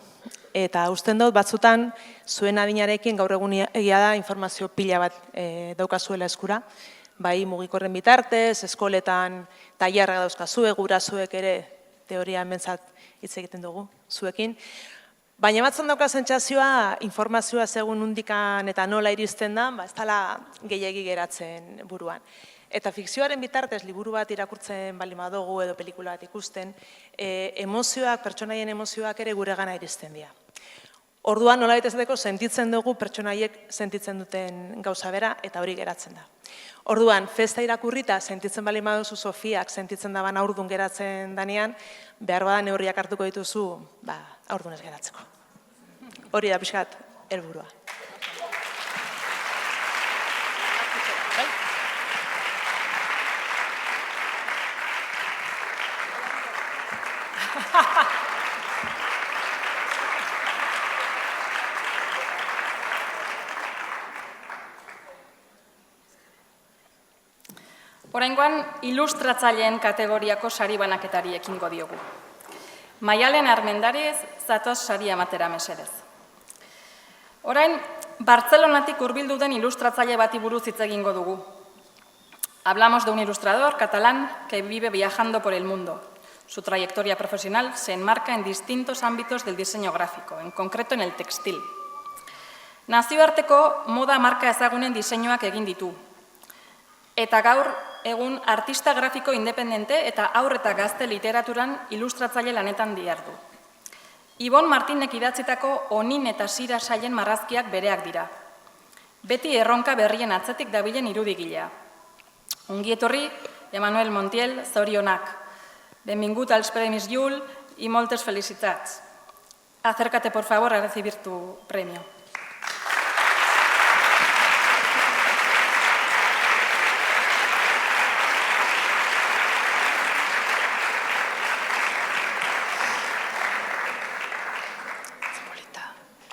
[SPEAKER 14] Eta usten dut batzutan zuen adinarekin gaur egun egia da informazio pila bat daukazuela eskura. Bai mugikorren bitartez, eskoletan tailerrak dauzkazue, gurasoek ere teoria hementzat hitz egiten dugu zuekin. Baina batzun dauka sentsazioa informazioa segun undikan eta nola iristen da, ez dela gehiegi geratzen buruan. Eta fikzioaren bitartez liburu bat irakurtzen baldin badugu edo pelikula bat ikusten, emozioak, pertsonaien emozioak ere guregana iristen dira. Orduan nola esateko sentitzen dugu pertsonaiek sentitzen duten gauza bera eta hori geratzen da. Orduan, festa irakurrita sentitzen baldin baduzu Sofiak sentitzen daban haurdun geratzen danean, behar bada neurriak hartuko dituzu, haurdunez geratzeko. Hori da pixkat helburua.
[SPEAKER 1] Oraingoan, ilustratzaileen kategoriako sari banaketari ekingo diogu. Maialen Armendariz, zatoz saria ematera mesedez. Orain, Bartzelonatik hurbildu den ilustratzaile bati buruz hitz egingo dugu. Hablamos de un ilustrador catalán que vive viajando por el mundo. Su trayectoria profesional se enmarca en distintos ámbitos del diseño gráfico, en concreto en el textil. Nazioarteko moda marka ezagunen diseinuak egin ditu. Eta gaur egun artista grafiko independente eta haur eta gazte literaturan ilustratzaile lanetan dihardu. Ibon Martinek idatzitako Onin eta Sira saien marrazkiak bereak dira. Beti erronka berrien atzetik dabilen irudigilea. Ongi etorri Emanuel Montiel, zorionak. Benvingut als Premis Llull i moltes felicitats. Acércate, por favor, a recibir tu premio.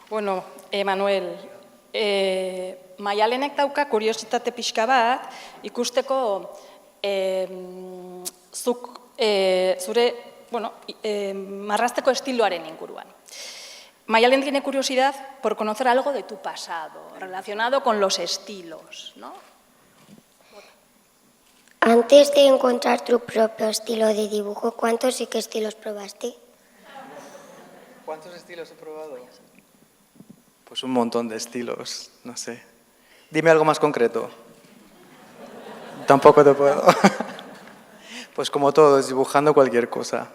[SPEAKER 1] Bueno, Emanuel, Maialenek dauka kuriositate pixka bat, ikusteko zure marrazteko estiloaren inguruan. Maialen tiene curiosidad por conocer algo de tu pasado, relacionado con los estilos, ¿no?
[SPEAKER 5] Antes de encontrar tu propio estilo de dibujo, ¿cuántos y qué estilos probaste?
[SPEAKER 19] ¿Cuántos estilos he probado? Pues un montón de estilos, no sé. Dime algo más concreto. Tampoco te puedo. Pues como todos, dibujando cualquier cosa.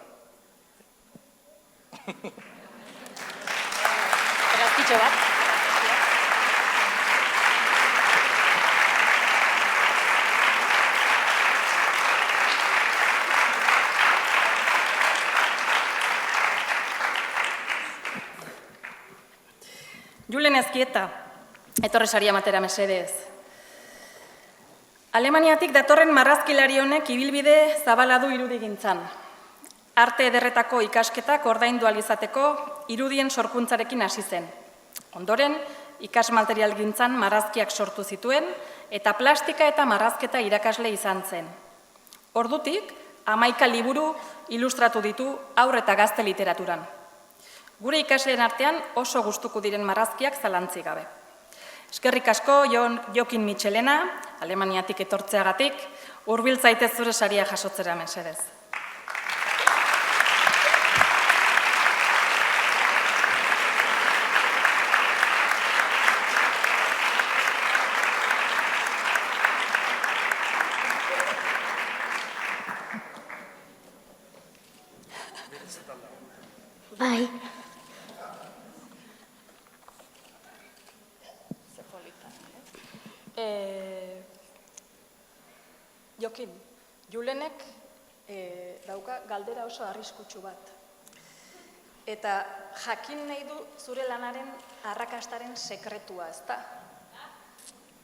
[SPEAKER 1] Julen Ezkieta, etorri saria matera mesedez. Alemaniatik datorren marrazkilari honek ibilbide zabala du irudigintzan. Arte ederretako ikasketak ordaindu ahal izateko irudien sorkuntzarekin hasi zen. Ondoren, ikasmaterialgintzan marrazkiak sortu zituen eta plastika eta marrazketa irakasle izan zen. Ordutik, 11 liburu ilustratu ditu haur eta gazte literaturan. Gure ikasleen artean oso gustuko diren marrazkiak zalantzik gabe. Eskerrik asko Jokin Michelena, Alemaniatik etortzeagatik, hurbil zaitez zure saria jasotzera mesedez.
[SPEAKER 5] Bai.
[SPEAKER 1] Jokin, Julenek dauka galdera oso arriskutsu bat. Eta jakin nahi du zure lanaren arrakastaren sekretua, ezta?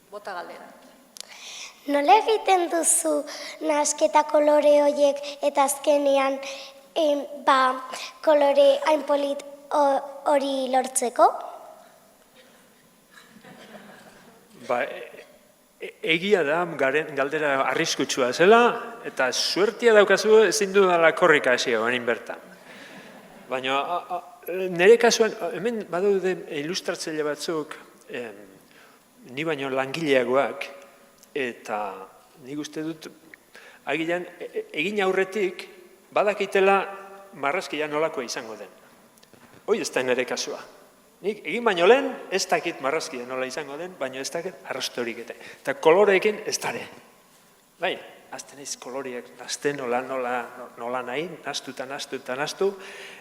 [SPEAKER 1] Bota galdera.
[SPEAKER 5] Nola egiten duzu nahasketa kolore horiek eta azkenean kolore hain polit hori lortzeko?
[SPEAKER 20] Egia da, galdera arriskutsua zela, eta suertia daukazu ezin dudala korrika hasi egonin bertan. Baina, nire kasuan, hemen badaude ilustratzaile batzuk, ni baino langileagoak, eta nik uste dut, agian, egin aurretik, badakitela marrazkia nolakoa izango den. Hoi ez da nire kasua. Nik egin baino lehen, ez dakit marrazkia nola izango den, baina ez dakit arrastorik eta koloreekin ez dare. Bai, azten ez koloreak nazten nola nahi, naztu eta naztu eta naztu,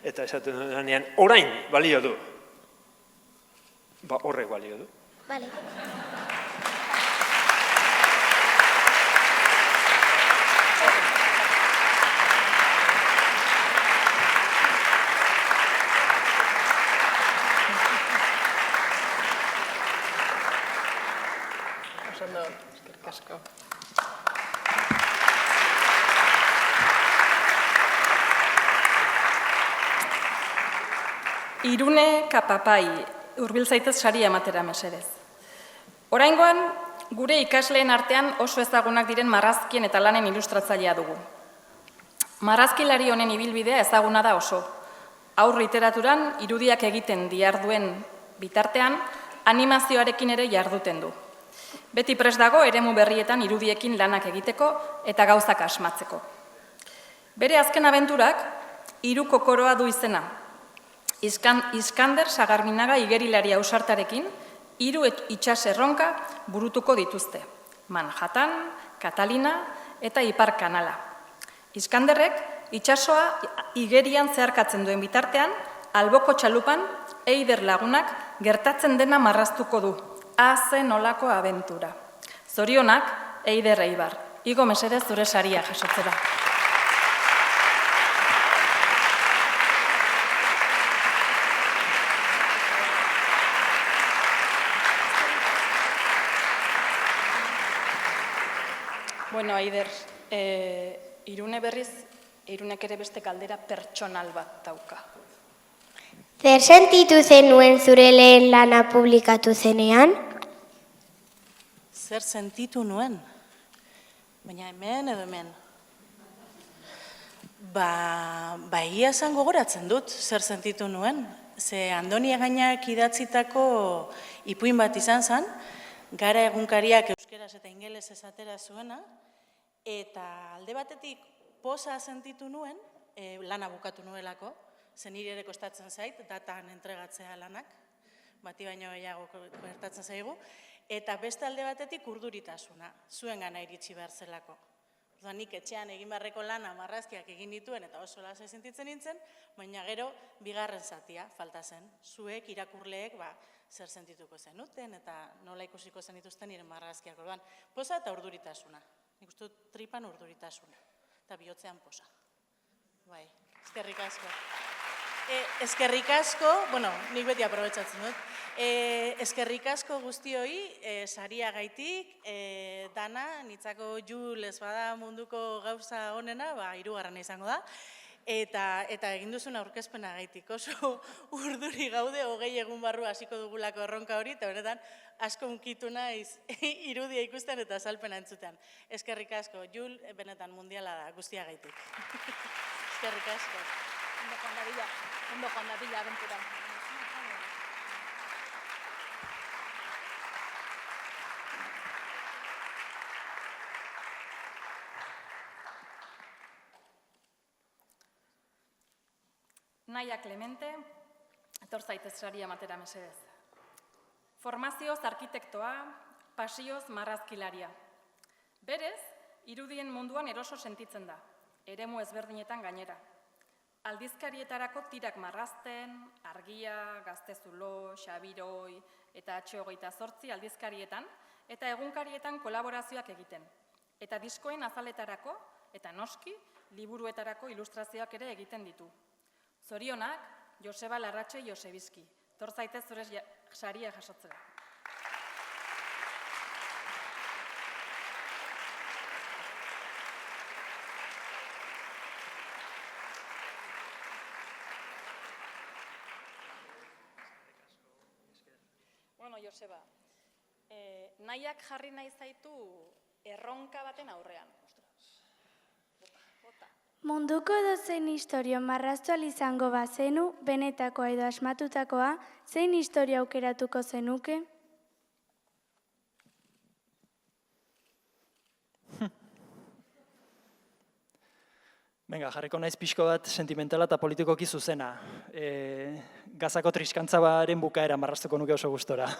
[SPEAKER 20] eta esaten denean, orain balio du. Ba, horrek balio du.
[SPEAKER 5] Bale.
[SPEAKER 1] Eskerrik asko. Irune Kapapai, hurbil zaitez saria ematera mesedez. Oraingoan, gure ikasleen artean oso ezagunak diren marrazkien eta lanen ilustratzailea dugu. Marrazkilari honen ibilbidea ezaguna da oso. Haur literaturan irudiak egiten diharduen bitartean, animazioarekin ere jarduten du. Beti prest dago eremu berrietan irudiekin lanak egiteko eta gauzak asmatzeko. Bere azken abenturak, hiru kokoroa du izena. Iskander Sagarminaga igerilari ausartarekin, hiru itsas erronka burutuko dituzte. Manhattan, Catalina eta Ipar Kanala. Iskanderrek itsasoa igerian zeharkatzen duen bitartean, alboko txalupan, Eider lagunak gertatzen dena marraztuko du. Aze nolako abentura. Zorionak, Eider Eibar. Igo mesedez zure saria jasotzera. Bueno, Aider, Irune berriz, Irunek ere beste galdera pertsonal bat dauka.
[SPEAKER 5] Zer sentitu zenuen zure lehen lana publikatu zenean?
[SPEAKER 21] Zer sentitu nuen? Baina hemen edo hemen. Egia esan gogoratzen dut, zer sentitu nuen. Ze Andoni Egainak idatzitako ipuin bat izan zen, Gara egunkariak euskeraz eta ingelesez atera zuena, eta alde batetik poza sentitu nuen, lana bukatu nuelako, zen nire ere kostatzen zait, datan entregatzea lanak, bati baino gehiago gertatzen zaigu, eta beste alde batetik urduritasuna, zuen gana iritsi behar zelako. Nik etxean egin beharreko lana marrazkiak egin dituen eta oso lasai sentitzen nintzen, baina gero bigarren zatia falta zen. Zuek, irakurleek, zer sentituko zenuten eta nola ikusiko zenituzten nire marrazkiak. Orduan, poza eta urduritasuna. Nik uste dut tripan urduritasuna. Eta bihotzean poza. Bai, eskerrik asko. Eskerrik asko, bueno, nik beti aprobetsatzen dut. Eskerrik asko guztioi, saria gaitik, dana, nitzako Jules bada munduko gauza honena, 3. izango da, eta egin duzun aurkezpena gaitik. Oso urduri gaude, 20 egun barru hasiko dugulako erronka hori, eta benetan asko unkitu naiz irudia ikusten eta azalpena entzutean. Eskerrik asko, Jul, benetan mundiala da, guztia gaitik. Eskerrik asko. Ondo joan dadila abenturan.
[SPEAKER 1] Naia Clemente, etor zaitez saria matera mesedez. Formazioz arkitektoa, pasioz marrazkilaria. Berez, irudien munduan eroso sentitzen da, eremu ezberdinetan gainera. Aldizkarietarako tirak marrazten, Argia, Gaztezulo, Xabiroi eta H28 aldizkarietan eta egunkarietan kolaborazioak egiten. Eta diskoen azaletarako eta noski liburuetarako ilustrazioak ere egiten ditu. Zorionak, Joseba Larratxe Josebizki. Tor zaitez zure saria jasotzera. Bueno, Joseba, nahiak jarri nahi zaitu erronka baten aurrean.
[SPEAKER 13] Munduko edozein historio marraztu ahal izango bazenu, benetakoa edo asmatutakoa, zein historia aukeratuko zenuke?
[SPEAKER 22] Venga, jarriko naiz pixko bat sentimentala eta politikoki zuzena. Gazako triskantzabaren bukaera marraztuko nuke oso gustora.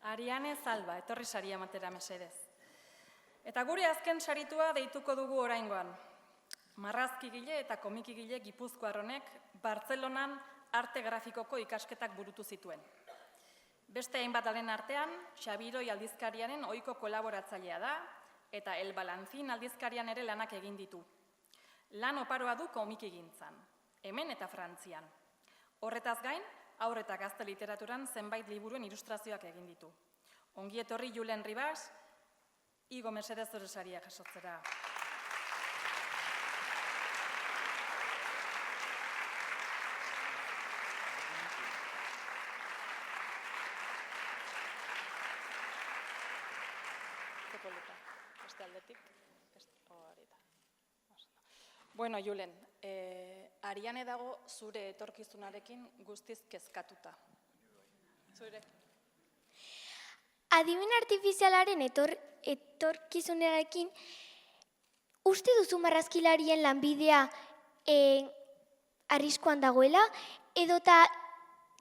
[SPEAKER 1] Ariane Zalba, etorri saria matera mesedez. Eta gure azken saritua deituko dugu oraingoan. Marrazkigile eta komikigile Gipuzkoar honek Bartzelonan arte grafikoko ikasketak burutu zituen. Beste hainbat alen artean, Xabiroi aldizkariaren ohiko kolaboratzailea da eta El Balancín aldizkarian ere lanak egin ditu. Lan oparoa du komikigintzan, hemen eta Frantzian. Horretaz gain, haur eta gazte literaturan zenbait liburuen ilustrazioak egin ditu. Ongi etorri Julen Ribas, igo mesedez zure saria jasotzera. Beste aldetik, Bueno, Julen, Ariane dago zure etorkizunarekin guztiz kezkatuta. Zure.
[SPEAKER 5] Adimen artifizialaren etorkizunarekin, uste duzu marrazkilarien lanbidea arriskuan dagoela, edota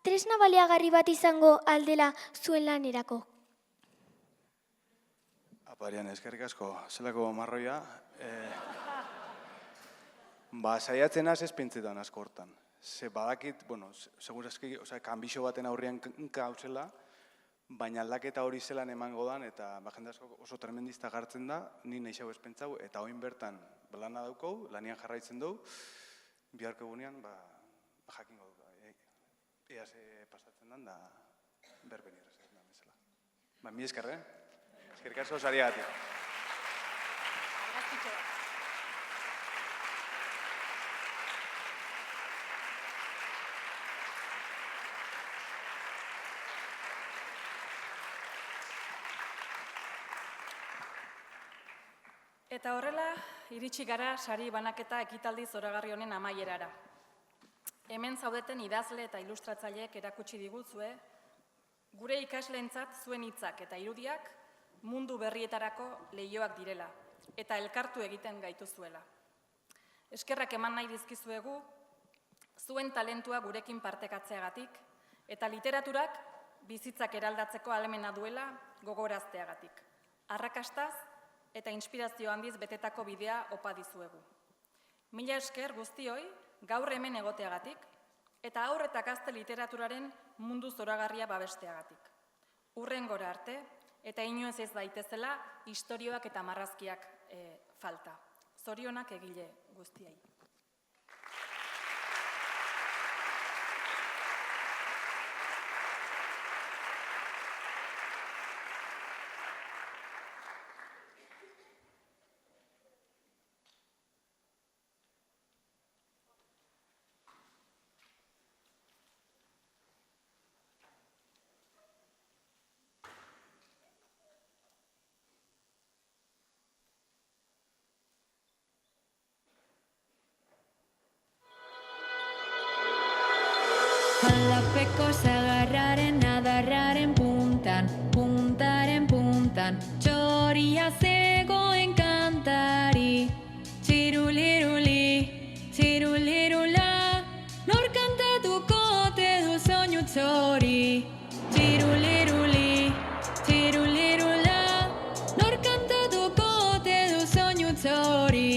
[SPEAKER 2] tresna baliagarri bat izango aldela zuen lanerako?
[SPEAKER 3] Aparian, eskerrik asko, zelako marroia. Saiatzen az ez pentsetan asko hortan. Ze badakit, segurazki, kanbixo baten aurrean gauzela, baina aldaketa hori zelan emango dan, eta jende asko oso tremendista gartzen da, ni nahi xau ez pentsau, eta oin bertan lana daukau, lanian jarraitzen dugu, biharko egunean, jakingo du. Ea ze pasatzen dan, da berbeni errezatzen da, bezala. Mi esker, eskerrik asko sariagatik.
[SPEAKER 1] Eta horrela, iritsi gara sari banaketa ekitaldi zoragarri honen amaierara. Hemen zaudeten idazle eta ilustratzaileek erakutsi diguzue, gure ikasleentzat zuen hitzak eta irudiak mundu berrietarako leihoak direla, eta elkartu egiten gaituzuela. Eskerrak eman nahi dizkizuegu, zuen talentua gurekin partekatzeagatik, eta literaturak bizitzak eraldatzeko ahalmena duela gogorazteagatik. Arrakastaz eta inspirazio handiz betetako bidea opa dizuegu. Mila esker guztioi gaur hemen egoteagatik, eta haur eta gazte literaturaren mundu zoragarria babesteagatik. Hurrengora arte, eta inoez ez daitezela istorioak eta marrazkiak falta. Zorionak egile guztiei.
[SPEAKER 23] Alapeko zagarraren adarraren puntan, puntaren puntan, txoria zegoen kantari. Txiruliruli, txirulirula, nor kantatuko te du soinu txori. Txiruliruli, txirulirula, nor kantatuko te du soinu txori.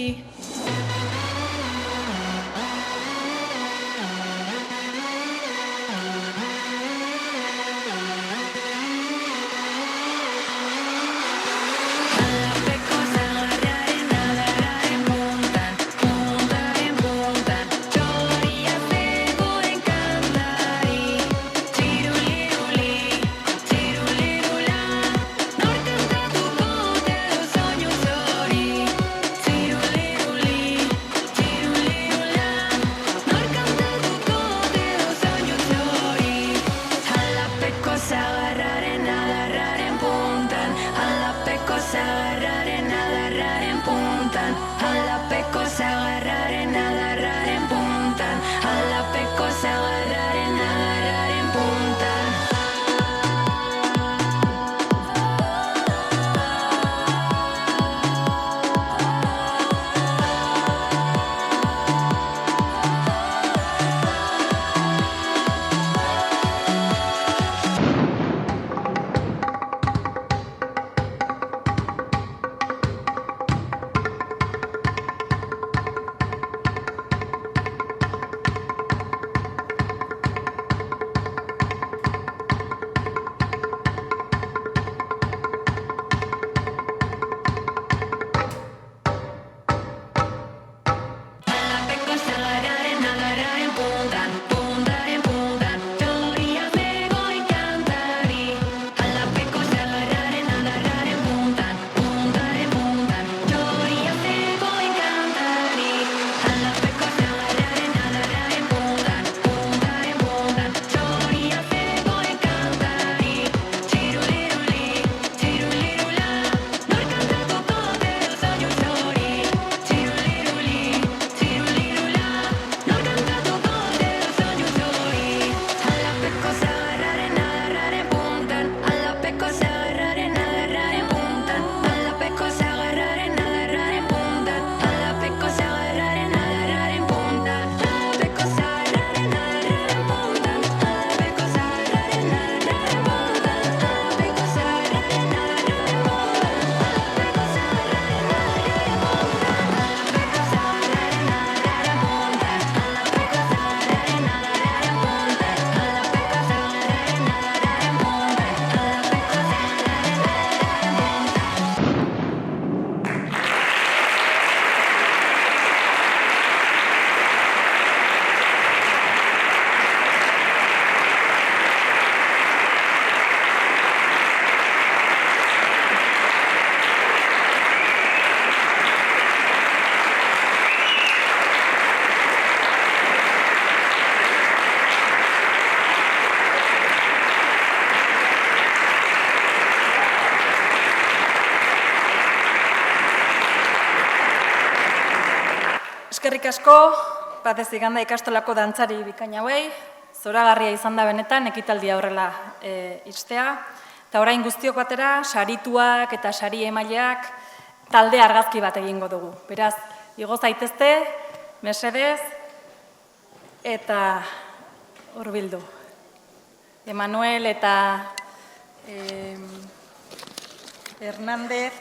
[SPEAKER 1] Eskerrik asko, batez iganda ikastolako dantzari bikaina hauei, zoragarria izan da benetan, ekitaldia horrela istea. Eta orain guztiok batera, sarituak eta sari emaileak talde argazki bat egingo dugu. Beraz, igo zaitezte, mesedez, eta hurbildu. Emanuel eta Hernández,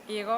[SPEAKER 1] Igo.